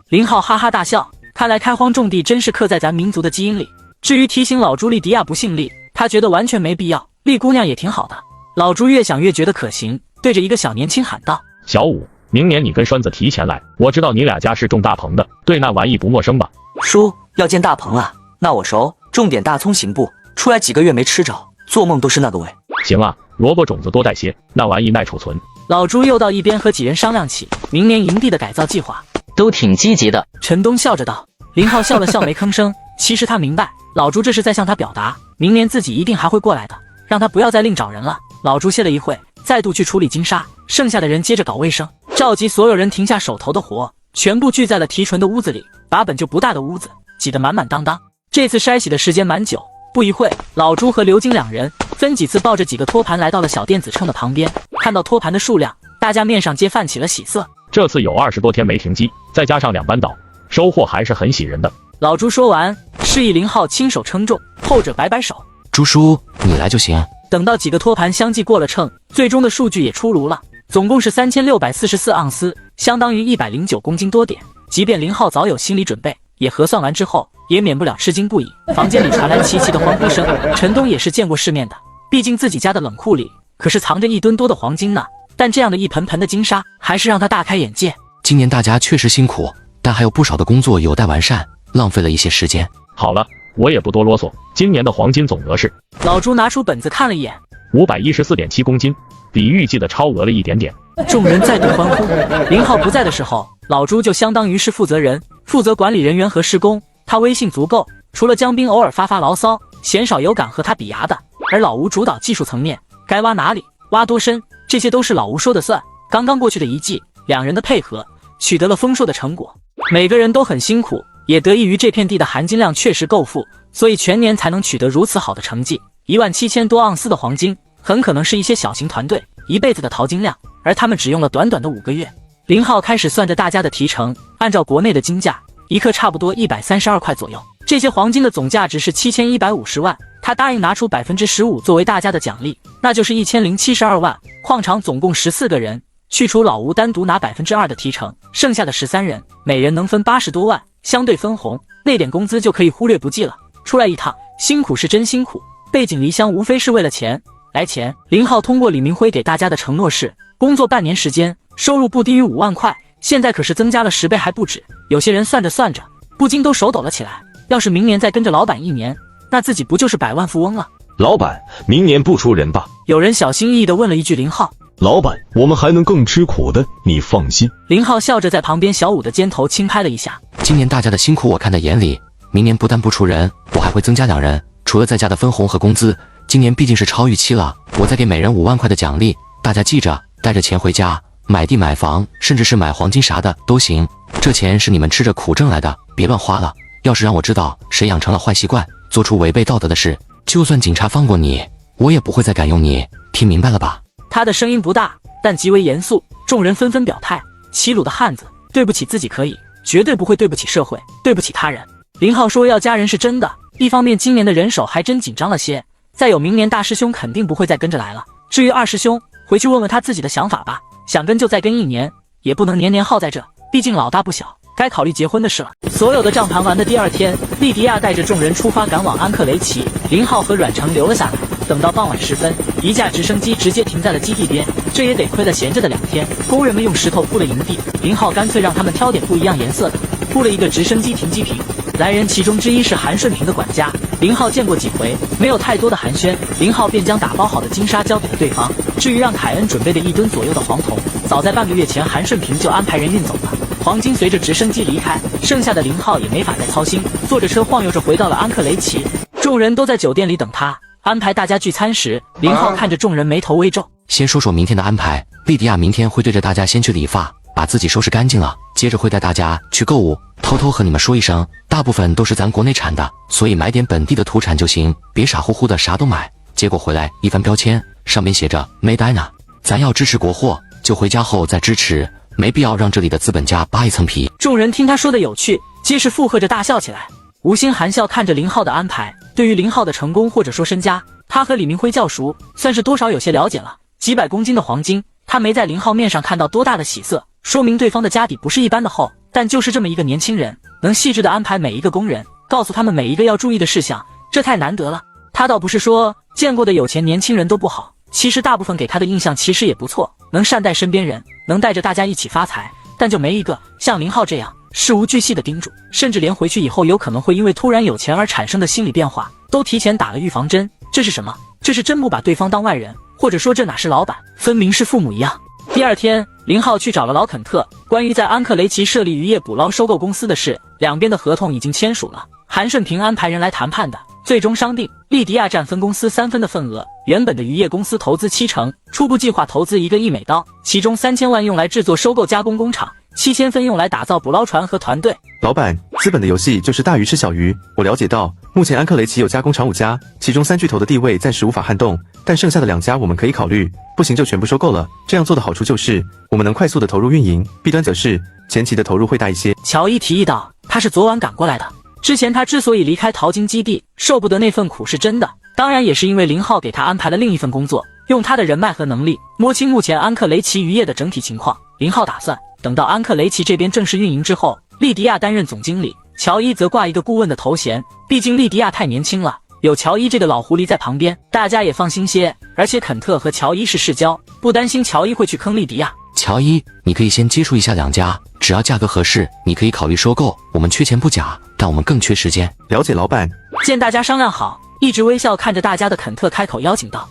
林浩哈哈大笑，看来开荒种地真是刻在咱民族的基因里。至于提醒老朱莉迪亚不姓厉，他觉得完全没必要，丽姑娘也挺好的。老朱越想越觉得可行，对着一个小年轻喊道：小五，明年你跟栓子提前来，我知道你俩家是种大棚的，对那玩意不陌生吧？叔，要建大棚啊，那我熟，种点大葱行不？出来几个月没吃着，做梦都是那个味。行啊，萝卜种子多带些，那玩意耐储存。老朱又到一边和几人商量起明年营地的改造计划，都挺积极的。陈东笑着道。林浩笑了笑没吭声，其实他明白老朱这是在向他表达明年自己一定还会过来的，让他不要再另找人了。老朱歇了一会，再度去处理金沙，剩下的人接着搞卫生，召集所有人停下手头的活，全部聚在了提纯的屋子里，把本就不大的屋子挤得满满当当。这次筛洗的时间蛮久，不一会，老朱和刘金2人分几次抱着几个托盘来到了小电子秤的旁边，看到托盘的数量，大家面上皆泛起了喜色。这次有20多天没停机，再加上2班倒，收获还是很喜人的。老朱说完，示意林浩亲手称重，后者摆摆手：朱叔，你来就行。等到几个托盘相继过了秤，最终的数据也出炉了，总共是3644盎司，相当于109公斤多点。即便林浩早有心理准备，也核算完之后，也免不了吃惊不已。房间里传来齐齐的欢呼声，陈东也是见过世面的，毕竟自己家的冷库里可是藏着1吨多的黄金呢。但这样的一盆盆的金沙，还是让他大开眼界。今年大家确实辛苦，但还有不少的工作有待完善，浪费了一些时间。好了，我也不多啰嗦，今年的黄金总额是……老朱拿出本子看了一眼，514.7公斤，比预计的超额了一点点。众人再度欢呼。林浩不在的时候，老朱就相当于是负责人，负责管理人员和施工。他威信足够，除了江斌偶尔发牢骚，鲜少有敢和他比牙的。而老吴主导技术层面，该挖哪里，挖多深，这些都是老吴说的算。刚刚过去的一季，2人的配合取得了丰硕的成果，每个人都很辛苦，也得益于这片地的含金量确实够富，所以全年才能取得如此好的成绩。17000多盎司的黄金，很可能是一些小型团队一辈子的淘金量，而他们只用了短短的5个月。林浩开始算着大家的提成，按照国内的金价，1克差不多132块左右。这些黄金的总价值是7150万，他答应拿出15%作为大家的奖励，那就是1072万。矿场总共14个人，去除老吴单独拿2%的提成，剩下的13人，每人能分80多万，相对分红，那点工资就可以忽略不计了。出来一趟，辛苦是真辛苦，背井离乡无非是为了钱。来钱，林浩通过李明辉给大家的承诺是，工作半年时间，收入不低于5万块，现在可是增加了10倍还不止。有些人算着算着，不禁都手抖了起来。要是明年再跟着老板1年，那自己不就是百万富翁了？老板，明年不出人吧？有人小心翼翼地问了一句林浩。老板，我们还能更吃苦的，你放心。林浩笑着在旁边小五的肩头轻拍了一下。今年大家的辛苦我看在眼里，明年不但不出人，我还会增加2人，除了在家的分红和工资，今年毕竟是超预期了，我再给每人5万块的奖励，大家记着，带着钱回家，买地买房，甚至是买黄金啥的都行。这钱是你们吃着苦挣来的，别乱花了。要是让我知道谁养成了坏习惯，做出违背道德的事，就算警察放过你，我也不会再敢用你，听明白了吧？他的声音不大，但极为严肃，众人纷纷表态。齐鲁的汉子，对不起自己可以，绝对不会对不起社会，对不起他人。林浩说要加人是真的，一方面今年的人手还真紧张了些，再有明年大师兄肯定不会再跟着来了。至于二师兄，回去问问他自己的想法吧，想跟就再跟1年，也不能年年耗在这，毕竟老大不小，该考虑结婚的事了。所有的账盘完的第2天，莉迪亚带着众人出发赶往安克雷奇，林浩和阮成留了下来。等到傍晚时分，一架直升机直接停在了基地边，这也得亏了闲着的2天，工人们用石头铺了营地，林浩干脆让他们挑点不一样颜色的，铺了一个直升机停机坪。来人其中之一是韩顺平的管家，林浩见过几回，没有太多的寒暄，林浩便将打包好的金沙交给了对方。至于让凯恩准备的1吨左右的黄铜，早在半个月前韩顺平就安排人运走了。黄金随着直升机离开，剩下的林浩也没法再操心，坐着车晃悠着回到了安克雷奇。众人都在酒店里等他，安排大家聚餐时，林浩看着众人眉头微皱。先说说明天的安排，莉迪亚明天会对着大家先去理发，把自己收拾干净了，接着会带大家去购物。偷偷和你们说一声，大部分都是咱国内产的，所以买点本地的土产就行，别傻乎乎的啥都买，结果回来一翻标签，上面写着 Made in。咱要支持国货，就回家后再支持，没必要让这里的资本家扒一层皮。众人听他说的有趣，皆是附和着大笑起来。吴昕含笑看着林浩的安排，对于林浩的成功或者说身家，他和李明辉较熟，算是多少有些了解了。几百公斤的黄金，他没在林浩面上看到多大的喜色，说明对方的家底不是一般的厚。但就是这么一个年轻人，能细致地安排每一个工人，告诉他们每一个要注意的事项，这太难得了。他倒不是说见过的有钱年轻人都不好，其实大部分给他的印象其实也不错，能善待身边人，能带着大家一起发财，但就没一个像林浩这样事无巨细的叮嘱，甚至连回去以后有可能会因为突然有钱而产生的心理变化都提前打了预防针。这是什么？这是真不把对方当外人，或者说这哪是老板，分明是父母一样。第2天，林浩去找了老肯特，关于在安克雷奇设立渔业捕捞收购公司的事，两边的合同已经签署了。韩顺平安排人来谈判的，最终商定莉迪亚占分公司3分的份额，原本的渔业公司投资70%，初步计划投资1个亿美刀，其中3000万用来制作收购加工工厂，7000分用来打造捕捞船和团队。老板，资本的游戏就是大鱼吃小鱼。我了解到，目前安克雷奇有加工厂5家，其中3巨头的地位暂时无法撼动，但剩下的2家我们可以考虑，不行就全部收购了。这样做的好处就是我们能快速的投入运营，弊端则是前期的投入会大一些。乔伊提议道，他是昨晚赶过来的。之前他之所以离开淘金基地，受不得那份苦是真的，当然也是因为林浩给他安排了另一份工作，用他的人脉和能力摸清目前安克雷奇渔业的整体情况。林浩打算等到安克雷奇这边正式运营之后，莉迪亚担任总经理，乔伊则挂一个顾问的头衔，毕竟莉迪亚太年轻了，有乔伊这个老狐狸在旁边，大家也放心些。而且肯特和乔伊是世交，不担心乔伊会去坑莉迪亚。乔伊，你可以先接触一下2家，只要价格合适，你可以考虑收购。我们缺钱不假，但我们更缺时间。了解老板。见大家商量好，一直微笑看着大家的肯特开口邀请道：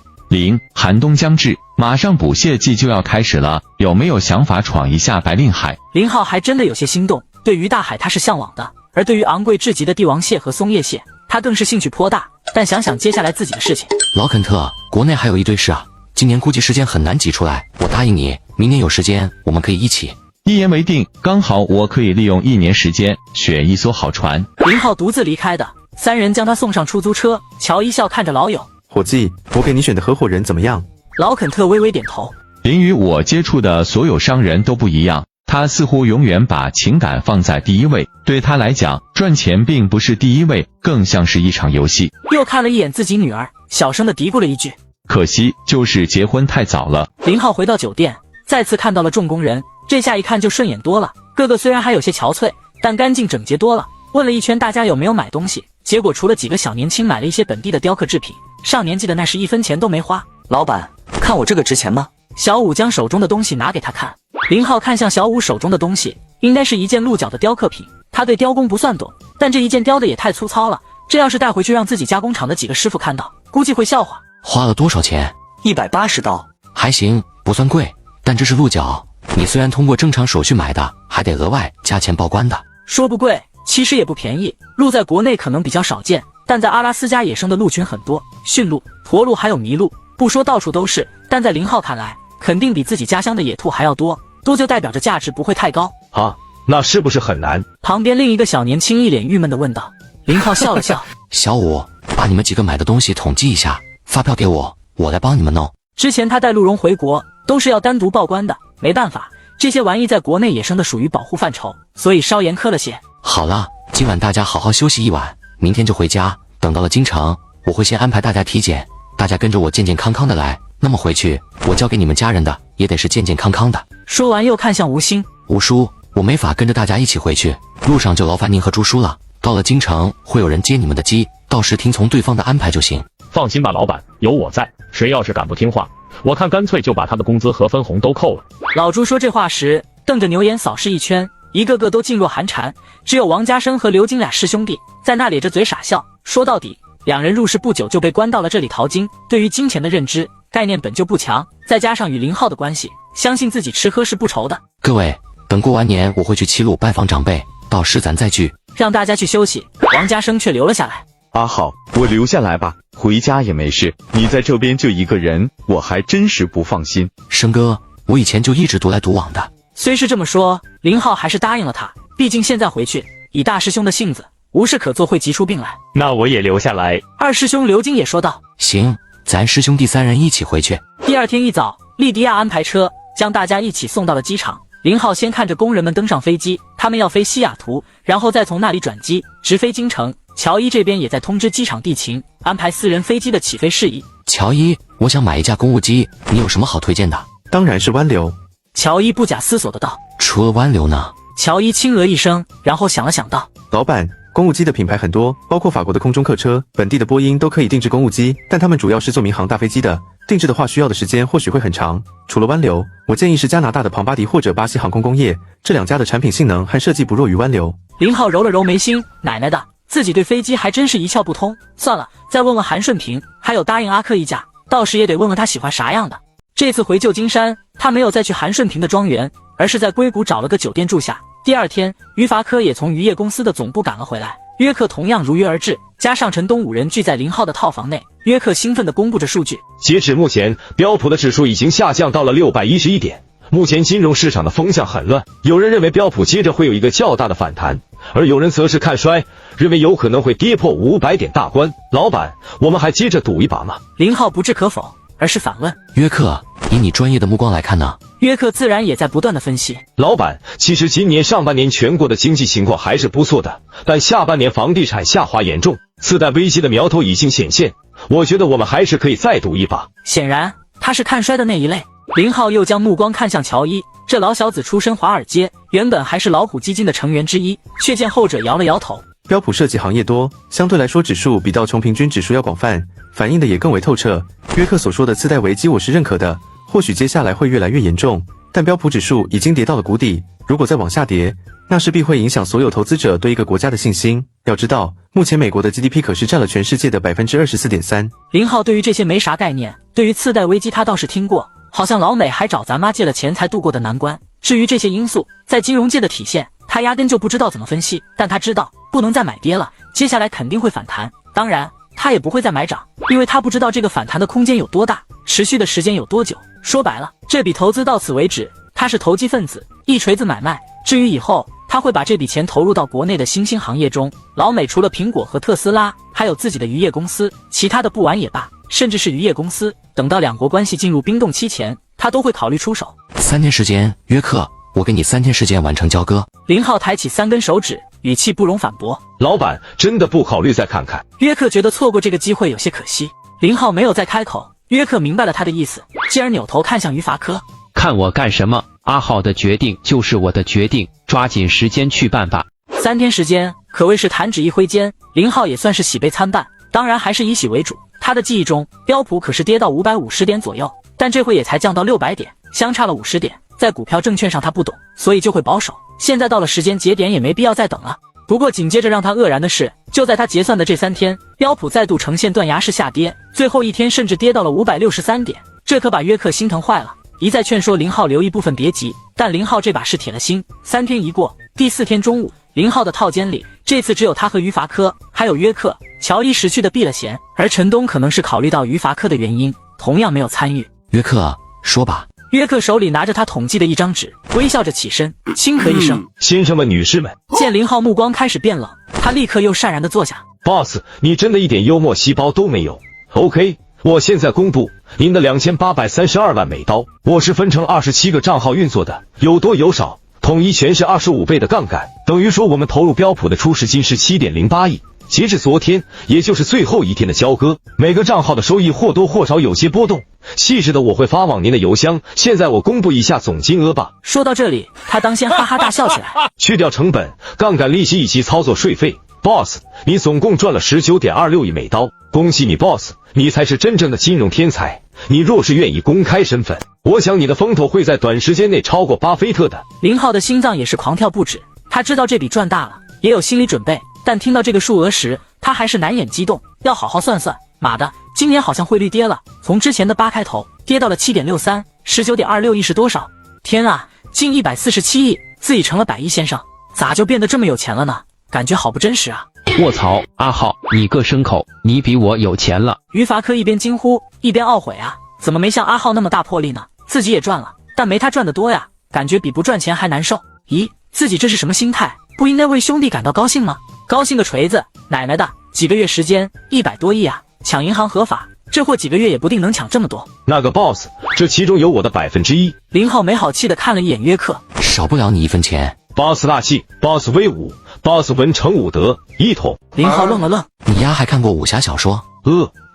寒冬将至，马上捕蟹季就要开始了，有没有想法闯一下白令海？林浩还真的有些心动，对于大海他是向往的，而对于昂贵至极的帝王蟹和松叶蟹，他更是兴趣颇大。但想想接下来自己的事情，老肯特，国内还有一堆事啊，今年估计时间很难挤出来。我答应你，明年有时间我们可以一起。一言为定，刚好我可以利用1年时间选一艘好船。林浩独自离开的，3人将他送上出租车。乔一笑看着老友，伙计，我给你选的合伙人怎么样？老肯特微微点头。林与我接触的所有商人都不一样，他似乎永远把情感放在第一位，对他来讲，赚钱并不是第一位，更像是一场游戏。又看了一眼自己女儿，小声的嘀咕了一句：可惜就是结婚太早了。林浩回到酒店，再次看到了众工人，这下一看就顺眼多了，个个虽然还有些憔悴，但干净整洁多了。问了一圈大家有没有买东西，结果除了几个小年轻买了一些本地的雕刻制品，上年纪的那是1分钱都没花。老板，看我这个值钱吗？小五将手中的东西拿给他看。林浩看向小五手中的东西，应该是一件鹿角的雕刻品。他对雕工不算懂，但这一件雕的也太粗糙了，这要是带回去让自己加工厂的几个师傅看到，估计会笑话。花了多少钱？180刀。还行，不算贵，但这是鹿角，你虽然通过正常手续买的，还得额外加钱报关的。说不贵，其实也不便宜。鹿在国内可能比较少见，但在阿拉斯加野生的鹿群很多，驯鹿、驼鹿还有麋鹿，不说到处都是，但在林浩看来，肯定比自己家乡的野兔还要多，多就代表着价值不会太高。啊，那是不是很难？旁边另一个小年轻一脸郁闷地问道。林浩笑了笑，小五，把你们几个买的东西统计一下，发票给我，我来帮你们弄。之前他带陆荣回国都是要单独报关的，没办法，这些玩意在国内野生的属于保护范畴，所以稍严苛了些。好了，今晚大家好好休息一晚，明天就回家。等到了京城，我会先安排大家体检，大家跟着我健健康康的来。那么回去，我交给你们家人的也得是健健康康的。说完又看向吴兴，吴叔，我没法跟着大家一起回去，路上就劳烦您和朱叔了。到了京城，会有人接你们的机，到时听从对方的安排就行。放心吧，老板，有我在，谁要是敢不听话，我看干脆就把他的工资和分红都扣了。老朱说这话时，瞪着牛眼扫视一圈，一个个都噤若寒蝉，只有王家生和刘金俩师兄弟在那咧着嘴傻笑。说到底，两人入世不久就被关到了这里淘金，对于金钱的认知概念本就不强，再加上与林浩的关系，相信自己吃喝是不愁的。各位，等过完年我会去齐鲁拜访长辈，到时咱再聚。让大家去休息，王家生却留了下来。阿浩，我留下来吧，回家也没事，你在这边就一个人，我还真是不放心。生哥，我以前就一直独来独往的。虽是这么说，林浩还是答应了他，毕竟现在回去，以大师兄的性子，无事可做会急出病来。那我也留下来。二师兄刘金也说道。行，咱师兄弟三人一起回去。第二天一早，利迪亚安排车将大家一起送到了机场。林浩先看着工人们登上飞机，他们要飞西雅图，然后再从那里转机直飞京城。乔伊这边也在通知机场地勤，安排私人飞机的起飞事宜。乔伊，我想买一架公务机，你有什么好推荐的？当然是湾流。乔伊不假思索的道。除了湾流呢？乔伊轻一声，然后想了想道。老板，公务机的品牌很多，包括法国的空中客车，本地的波音都可以定制公务机，但他们主要是做民航大飞机的，定制的话需要的时间或许会很长。除了湾流，我建议是加拿大的庞巴迪或者巴西航空工业，这两家的产品性能和设计不弱于湾流。林浩揉了揉眉心，奶奶的，自己对飞机还真是一窍不通。算了，再问问韩顺平，还有答应阿克一架，到时也得问问他喜欢啥样的。这次回旧金山，他没有再去韩顺平的庄园，而是在硅谷找了个酒店住下。第二天，于伐科也从渔业公司的总部赶了回来，约克同样如约而至，加上陈东5人聚在林浩的套房内，约克兴奋地公布着数据。截止目前，标普的指数已经下降到了611点。目前金融市场的风向很乱，有人认为标普接着会有一个较大的反弹，而有人则是看衰，认为有可能会跌破500点大关。老板，我们还接着赌一把吗？林浩不置可否，而是反问。约克，以你专业的目光来看呢？约克自然也在不断的分析。老板，其实今年上半年全国的经济情况还是不错的，但下半年房地产下滑严重，次贷危机的苗头已经显现，我觉得我们还是可以再赌一把。显然他是看衰的那一类。林浩又将目光看向乔伊，这老小子出身华尔街，原本还是老虎基金的成员之一，却见后者摇了摇头。标普涉及行业多，相对来说指数比道琼平均指数要广泛，反映的也更为透彻。约克所说的次贷危机我是认可的，或许接下来会越来越严重，但标普指数已经跌到了谷底，如果再往下跌，那势必会影响所有投资者对一个国家的信心。要知道，目前美国的 GDP 可是占了全世界的 24.3%。林浩对于这些没啥概念，对于次贷危机他倒是听过，好像老美还找咱妈借了钱才度过的难关。至于这些因素在金融界的体现，他压根就不知道怎么分析，但他知道不能再买跌了，接下来肯定会反弹。当然，他也不会再买涨，因为他不知道这个反弹的空间有多大，持续的时间有多久。说白了，这笔投资到此为止，他是投机分子，一锤子买卖。至于以后，他会把这笔钱投入到国内的新兴行业中。老美除了苹果和特斯拉，还有自己的渔业公司，其他的不玩也罢，甚至是渔业公司，等到两国关系进入冰冻期前，他都会考虑出手。3天时间，约克，我给你3天时间完成交割。林浩抬起3根手指，语气不容反驳。老板，真的不考虑再看看？约克觉得错过这个机会有些可惜。林浩没有再开口，约克明白了他的意思，继而扭头看向于伐科。看我干什么？阿浩的决定就是我的决定，抓紧时间去办吧。3天时间可谓是弹指一挥间，林浩也算是喜悲参半，当然还是以喜为主。他的记忆中，标普可是跌到550点左右，但这回也才降到600点，相差了50点。在股票证券上他不懂，所以就会保守。现在到了时间节点，也没必要再等了。不过紧接着让他愕然的是，就在他结算的这3天，标普再度呈现断崖式下跌，最后一天甚至跌到了563点，这可把约克心疼坏了，一再劝说林浩留一部分别急，但林浩这把是铁了心。3天一过，第4天中午，林浩的套间里，这次只有他和于伐科，还有约克。乔伊识趣的避了嫌，而陈东可能是考虑到于伐科的原因，同样没有参与。约克，说吧。约克手里拿着他统计的一张纸，微笑着起身，轻咳一声。先生们、女士们，见林浩目光开始变冷，他立刻又讪然地坐下。Boss， 你真的一点幽默细胞都没有。OK， 我现在公布您的2832万美刀，我是分成27个账号运作的，有多有少，统一全是25倍的杠杆，等于说我们投入标普的初始金是 7.08 亿。截至昨天，也就是最后一天的交割，每个账号的收益或多或少有些波动，细致的我会发往您的邮箱。现在我公布一下总金额吧。说到这里，他当先哈哈大笑起来。去掉成本、杠杆利息以及操作税费 ，Boss， 你总共赚了 19.26 亿美刀，恭喜你 Boss， 你才是真正的金融天才。你若是愿意公开身份，我想你的风头会在短时间内超过巴菲特的。林浩的心脏也是狂跳不止，他知道这笔赚大了，也有心理准备。但听到这个数额时，他还是难掩激动，要好好算算。妈的，今年好像汇率跌了，从之前的8开头跌到了 7.63， 19.26 亿是多少？天啊，近147亿，自己成了100亿先生，咋就变得这么有钱了呢？感觉好不真实啊！卧槽，阿浩，你个牲口，你比我有钱了！于伐科一边惊呼，一边懊悔啊，怎么没像阿浩那么大魄力呢？自己也赚了，但没他赚得多呀，感觉比不赚钱还难受。咦，自己这是什么心态？不应该为兄弟感到高兴吗？高兴个锤子，奶奶的，几个月时间100多亿啊，抢银行合法，这货几个月也不定能抢这么多。那个 boss， 这其中有我的1%。林浩没好气的看了一眼约克，少不了你1分钱。boss 大气 ，boss 威武 ，boss 文成武德，一统。林浩愣了愣，你丫还看过武侠小说？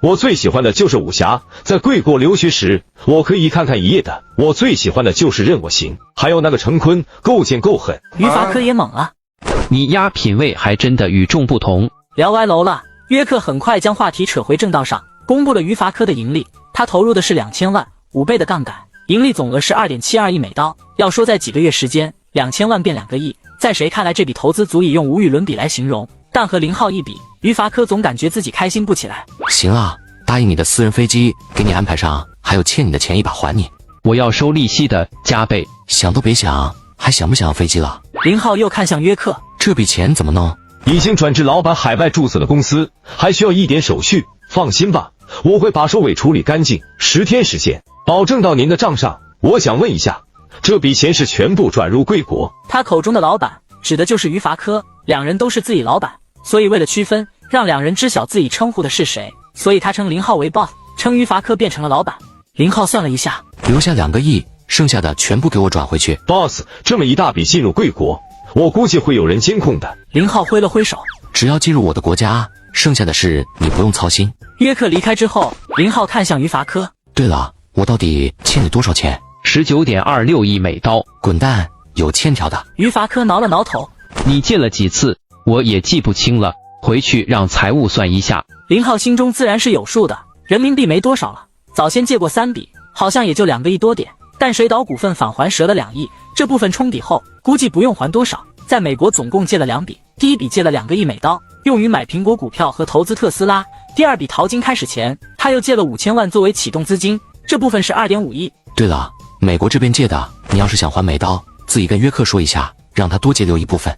我最喜欢的就是武侠。在贵国留学时，我可以看看一夜的。我最喜欢的就是任我行，还有那个陈坤，够贱够狠。于伐科也懵了。你丫品味还真的与众不同。聊歪楼了，约克很快将话题扯回正道上，公布了于伐科的盈利。他投入的是2000万，5倍的杠杆，盈利总额是 2.72 亿美刀。要说在几个月时间，2000万变2个亿，在谁看来这笔投资足以用无与伦比来形容。但和林浩一比，于伐科总感觉自己开心不起来。行啊，答应你的私人飞机给你安排上，还有欠你的钱一把还你。我要收利息的加倍。想都别想，还想不想要飞机了？林浩又看向约克，这笔钱怎么弄？已经转至老板海外注册的公司，还需要一点手续。放心吧，我会把收尾处理干净，10天时间，保证到您的账上。我想问一下，这笔钱是全部转入贵国？他口中的老板指的就是于伐科，两人都是自己老板，所以为了区分，让两人知晓自己称呼的是谁，所以他称林浩为 boss， 称于伐科变成了老板。林浩算了一下，留下2个亿，剩下的全部给我转回去。boss， 这么一大笔进入贵国，我估计会有人监控的。林浩挥了挥手，只要进入我的国家，剩下的事你不用操心。约克离开之后，林浩看向于伐科。对了，我到底欠你多少钱？19.26亿美刀。滚蛋，有欠条的。于伐科挠了挠头，你借了几次，我也记不清了，回去让财务算一下。林浩心中自然是有数的，人民币没多少了，早先借过3笔，好像也就2个亿多点。但水岛股份返还折了2亿，这部分冲抵后，估计不用还多少。在美国总共借了2笔，第一笔借了2个亿美刀，用于买苹果股票和投资特斯拉。第二笔淘金开始前，他又借了5000万作为启动资金，这部分是 2.5 亿。对了，美国这边借的，你要是想还美刀，自己跟约克说一下，让他多借留一部分。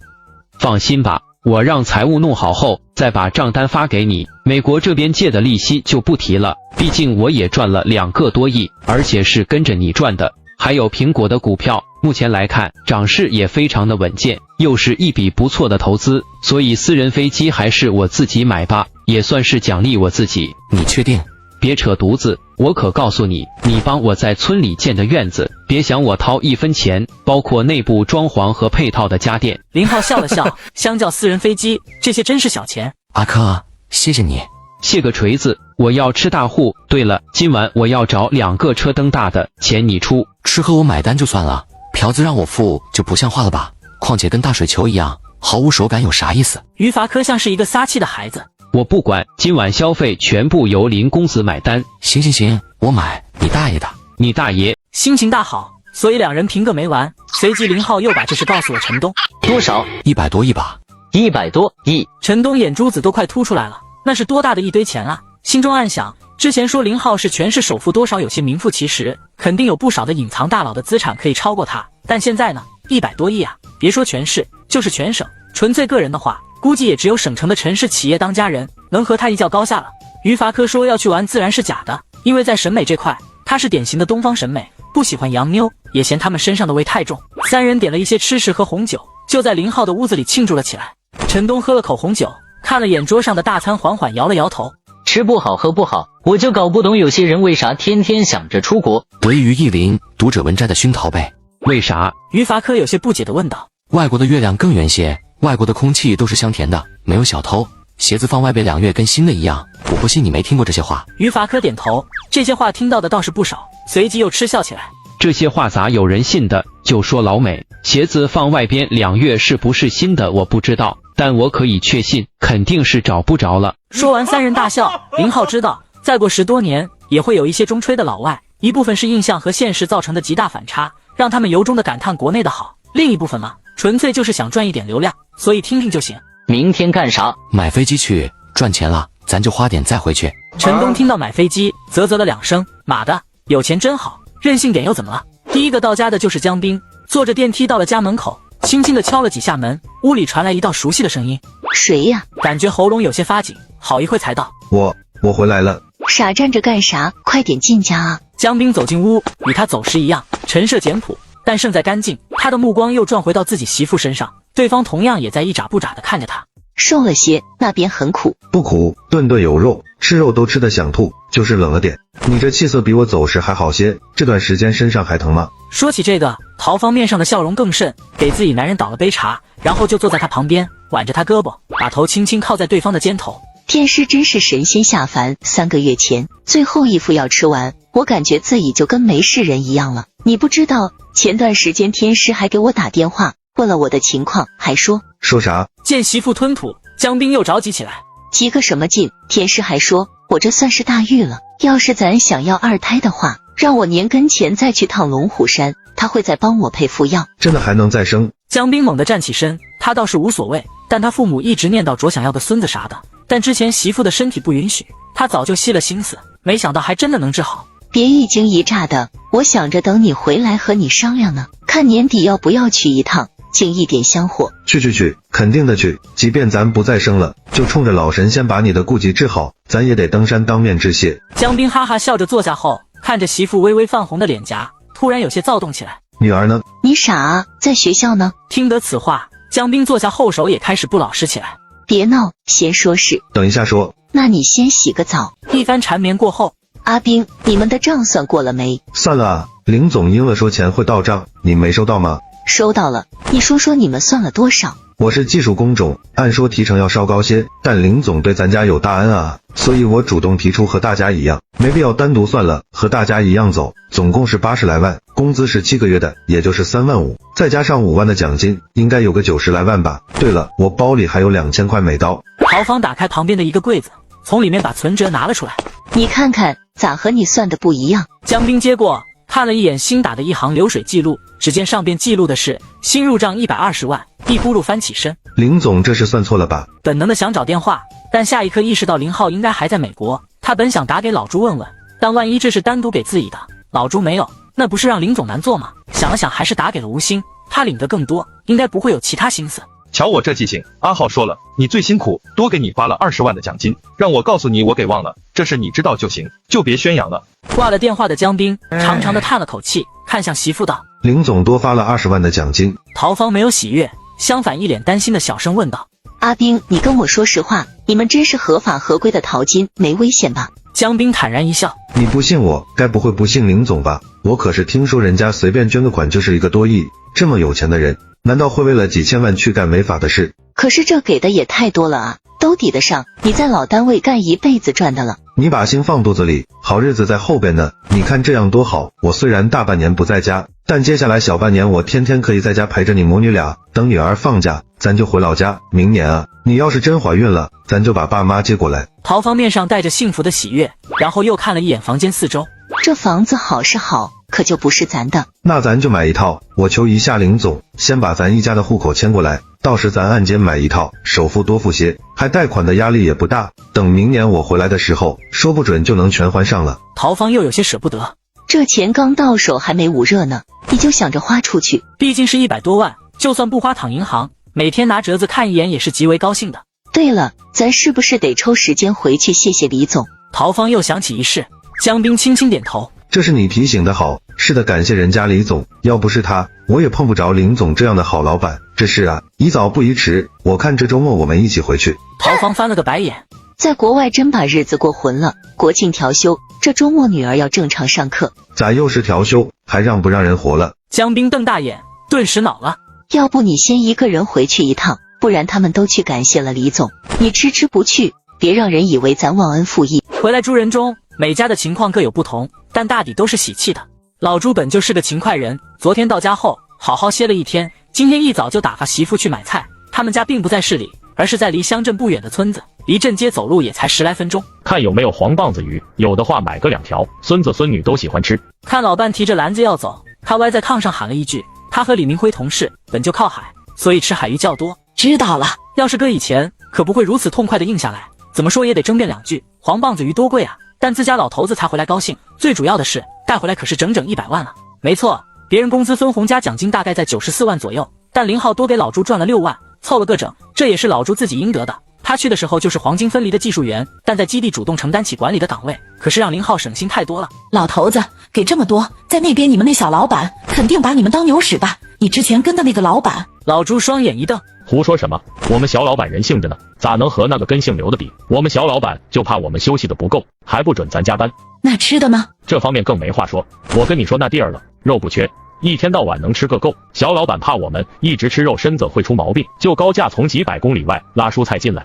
放心吧，我让财务弄好后，再把账单发给你。美国这边借的利息就不提了，毕竟我也赚了2个多亿，而且是跟着你赚的。还有苹果的股票，目前来看涨势也非常的稳健，又是一笔不错的投资，所以私人飞机还是我自己买吧，也算是奖励我自己。你确定？别扯犊子，我可告诉你，你帮我在村里建的院子，别想我掏1分钱，包括内部装潢和配套的家电。林浩笑了笑，相较私人飞机，这些真是小钱。阿珂，谢谢你。谢个锤子，我要吃大户。对了，今晚我要找2个车灯大的，钱你出。吃喝我买单就算了，嫖资让我付就不像话了吧？况且跟大水球一样，毫无手感有啥意思？于伐科像是一个撒气的孩子。我不管，今晚消费全部由林公子买单。行行行，我买，你大爷的！你大爷！心情大好，所以两人评个没完。随即林浩又把这事告诉了陈东。多少？100多亿吧。100多亿。陈东眼珠子都快凸出来了，那是多大的一堆钱啊！心中暗想，之前说林浩是全市首富，多少有些名副其实，肯定有不少的隐藏大佬的资产可以超过他。但现在呢，100多亿啊，别说全市，就是全省，纯粹个人的话，估计也只有省城的城市企业当家人能和他一较高下了。于伐科说要去玩自然是假的，因为在审美这块，他是典型的东方审美，不喜欢洋妞，也嫌他们身上的味太重。三人点了一些吃食和红酒，就在林浩的屋子里庆祝了起来。陈东喝了口红酒，看了眼桌上的大餐，缓缓摇了摇头。吃不好喝不好，我就搞不懂有些人为啥天天想着出国。得益于意林读者文摘的熏陶呗。为啥？于伐科有些不解地问道。外国的月亮更圆些，外国的空气都是香甜的，没有小偷，鞋子放外边2月跟新的一样。我不信你没听过这些话。于伐科点头，这些话听到的倒是不少，随即又嗤笑起来。这些话咋有人信的？就说老美，鞋子放外边2月是不是新的我不知道，但我可以确信，肯定是找不着了。说完，三人大笑。林浩知道，再过10多年，也会有一些中吹的老外，一部分是印象和现实造成的极大反差，让他们由衷的感叹国内的好；另一部分嘛，纯粹就是想赚一点流量，所以听听就行。明天干啥？买飞机去，赚钱了，咱就花点再回去。陈东听到买飞机，啧啧了2声，妈的，有钱真好，任性点又怎么了？第一个到家的就是江斌，坐着电梯到了家门口，轻轻地敲了几下门，屋里传来一道熟悉的声音：谁呀？感觉喉咙有些发紧，好一会才到。我回来了。傻站着干啥？快点进家啊！江斌走进屋，与他走时一样，陈设简朴，但胜在干净。他的目光又转回到自己媳妇身上，对方同样也在一眨不眨地看着他。瘦了些，那边很苦。不苦，顿顿有肉，吃肉都吃得想吐，就是冷了点。你这气色比我走时还好些，这段时间身上还疼吗？说起这个，陶芳面上的笑容更甚，给自己男人倒了杯茶，然后就坐在他旁边，挽着他胳膊，把头轻轻靠在对方的肩头。天师真是神仙下凡，3个月前最后一副药吃完，我感觉自己就跟没事人一样了。你不知道，前段时间天师还给我打电话，问了我的情况，还说啥？见媳妇吞吐，江斌又着急起来。急个什么劲？天师还说我这算是大运了，要是咱想要2胎的话，让我年跟前再去趟龙虎山，他会再帮我配副药。真的还能再生？江斌猛地站起身，他倒是无所谓，但他父母一直念叨着想要个孙子啥的，但之前媳妇的身体不允许，他早就息了心思，没想到还真的能治好。别一惊一乍的，我想着等你回来和你商量呢，看年底要不要去一趟，进一点香火。去，肯定的去，即便咱不再生了，就冲着老神仙把你的痼疾治好，咱也得登山当面致谢。江斌哈哈笑着坐下后，看着媳妇微微泛红的脸颊，突然有些躁动起来。女儿呢？你傻啊，在学校呢。听得此话，江斌坐下后手也开始不老实起来。别闹，先说事。等一下说。那你先洗个澡。一番缠绵过后，阿斌，你们的账算过了没？算了啊，林总应了说钱会到账，你没收到吗？收到了。你说说你们算了多少？我是技术工种，按说提成要稍高些，但林总对咱家有大恩啊，所以我主动提出和大家一样，没必要单独算了，和大家一样走，总共是80来万，工资是7个月的，也就是3万5，再加上5万的奖金，应该有个90来万吧。对了，我包里还有2000块美刀。陶芳打开旁边的一个柜子，从里面把存折拿了出来。你看看，咋和你算的不一样？江斌接过，看了一眼新打的一行流水记录，只见上边记录的是新入账120万，一咕噜翻起身。林总这是算错了吧？本能的想找电话，但下一刻意识到林浩应该还在美国，他本想打给老朱问问，但万一这是单独给自己的，老朱没有，那不是让林总难做吗？想了想，还是打给了吴昕，他领得更多，应该不会有其他心思。瞧我这记性，阿浩说了，你最辛苦，多给你发了20万的奖金，让我告诉你我给忘了，这事你知道就行，就别宣扬了。挂了电话的江斌长长的叹了口气，看向媳妇道：林总多发了20万的奖金。陶芳没有喜悦，相反一脸担心的小声问道：阿斌，你跟我说实话，你们真是合法合规的淘金，没危险吧？江斌坦然一笑：你不信我，该不会不信林总吧？我可是听说人家随便捐个款就是1个多亿，这么有钱的人，难道会为了几千万去干违法的事？可是这给的也太多了啊，都抵得上你在老单位干一辈子赚的了。你把心放肚子里，好日子在后边呢。你看这样多好，我虽然大半年不在家，但接下来小半年我天天可以在家陪着你母女俩，等女儿放假，咱就回老家。明年啊，你要是真怀孕了，咱就把爸妈接过来。陶芳面上带着幸福的喜悦，然后又看了一眼房间四周。这房子好是好，可就不是咱的。那咱就买一套，我求一下林总，先把咱一家的户口迁过来，到时咱按揭买一套，首付多付些，还贷款的压力也不大，等明年我回来的时候，说不准就能全还上了。陶芳又有些舍不得，这钱刚到手还没捂热呢，你就想着花出去，毕竟是100多万，就算不花躺银行，每天拿折子看一眼也是极为高兴的。对了，咱是不是得抽时间回去谢谢李总？陶芳又想起一事。江斌轻轻点头，这是你提醒的好，是的，感谢人家李总，要不是他，我也碰不着林总这样的好老板。这事啊，宜早不宜迟，我看这周末我们一起回去。陶芳翻了个白眼，在国外真把日子过混了，国庆调休，这周末女儿要正常上课，咋又是调休，还让不让人活了？江斌瞪大眼，顿时恼了。要不你先一个人回去一趟，不然他们都去感谢了李总，你迟迟不去，别让人以为咱忘恩负义。回来诸人中，每家的情况各有不同，但大抵都是喜气的。老朱本就是个勤快人，昨天到家后好好歇了一天，今天一早就打发媳妇去买菜。他们家并不在市里，而是在离乡镇不远的村子，离镇街走路也才10来分钟。看有没有黄棒子鱼，有的话买个2条，孙子孙女都喜欢吃。看老伴提着篮子要走，他歪在炕上喊了一句：他和李明辉同事，本就靠海，所以吃海鱼较多。知道了，要是搁以前，可不会如此痛快的应下来。怎么说也得争辩2句，黄棒子鱼多贵啊！但自家老头子才回来高兴，最主要的是带回来可是整整100万了。没错，别人公司分红加奖金大概在94万左右，但林浩多给老朱赚了6万，凑了个整，这也是老朱自己应得的。他去的时候就是黄金分离的技术员，但在基地主动承担起管理的岗位，可是让林浩省心太多了。老头子给这么多，在那边你们那小老板肯定把你们当牛使吧？你之前跟的那个老板。老朱双眼一瞪，胡说什么？我们小老板人性着呢，咋能和那个跟姓刘的比？我们小老板就怕我们休息的不够，还不准咱加班。那吃的呢？这方面更没话说，我跟你说那地儿了，肉不缺，一天到晚能吃个够。小老板怕我们一直吃肉身子会出毛病，就高价从几百公里外拉蔬菜进来。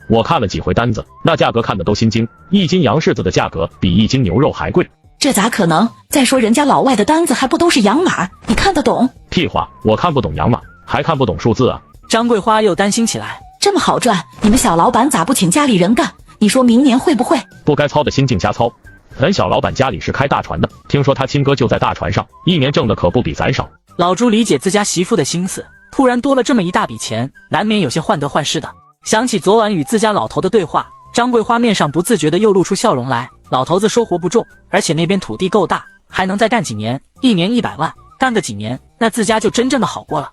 我看了几回单子，那价格看得都心惊，1斤羊柿子的价格比1斤牛肉还贵。这咋可能？再说人家老外的单子还不都是洋码，你看得懂？屁话，我看不懂洋码，还看不懂数字啊。张桂花又担心起来，这么好赚，你们小老板咋不请家里人干？你说明年会不会？不该操的心净瞎操。咱小老板家里是开大船的，听说他亲哥就在大船上，一年挣的可不比咱少。老朱理解自家媳妇的心思，突然多了这么一大笔钱，难免有些患得患失的。想起昨晚与自家老头的对话，张桂花面上不自觉的又露出笑容来。老头子说活不重，而且那边土地够大，还能再干几年，1年100万，干个几年，那自家就真正的好过了。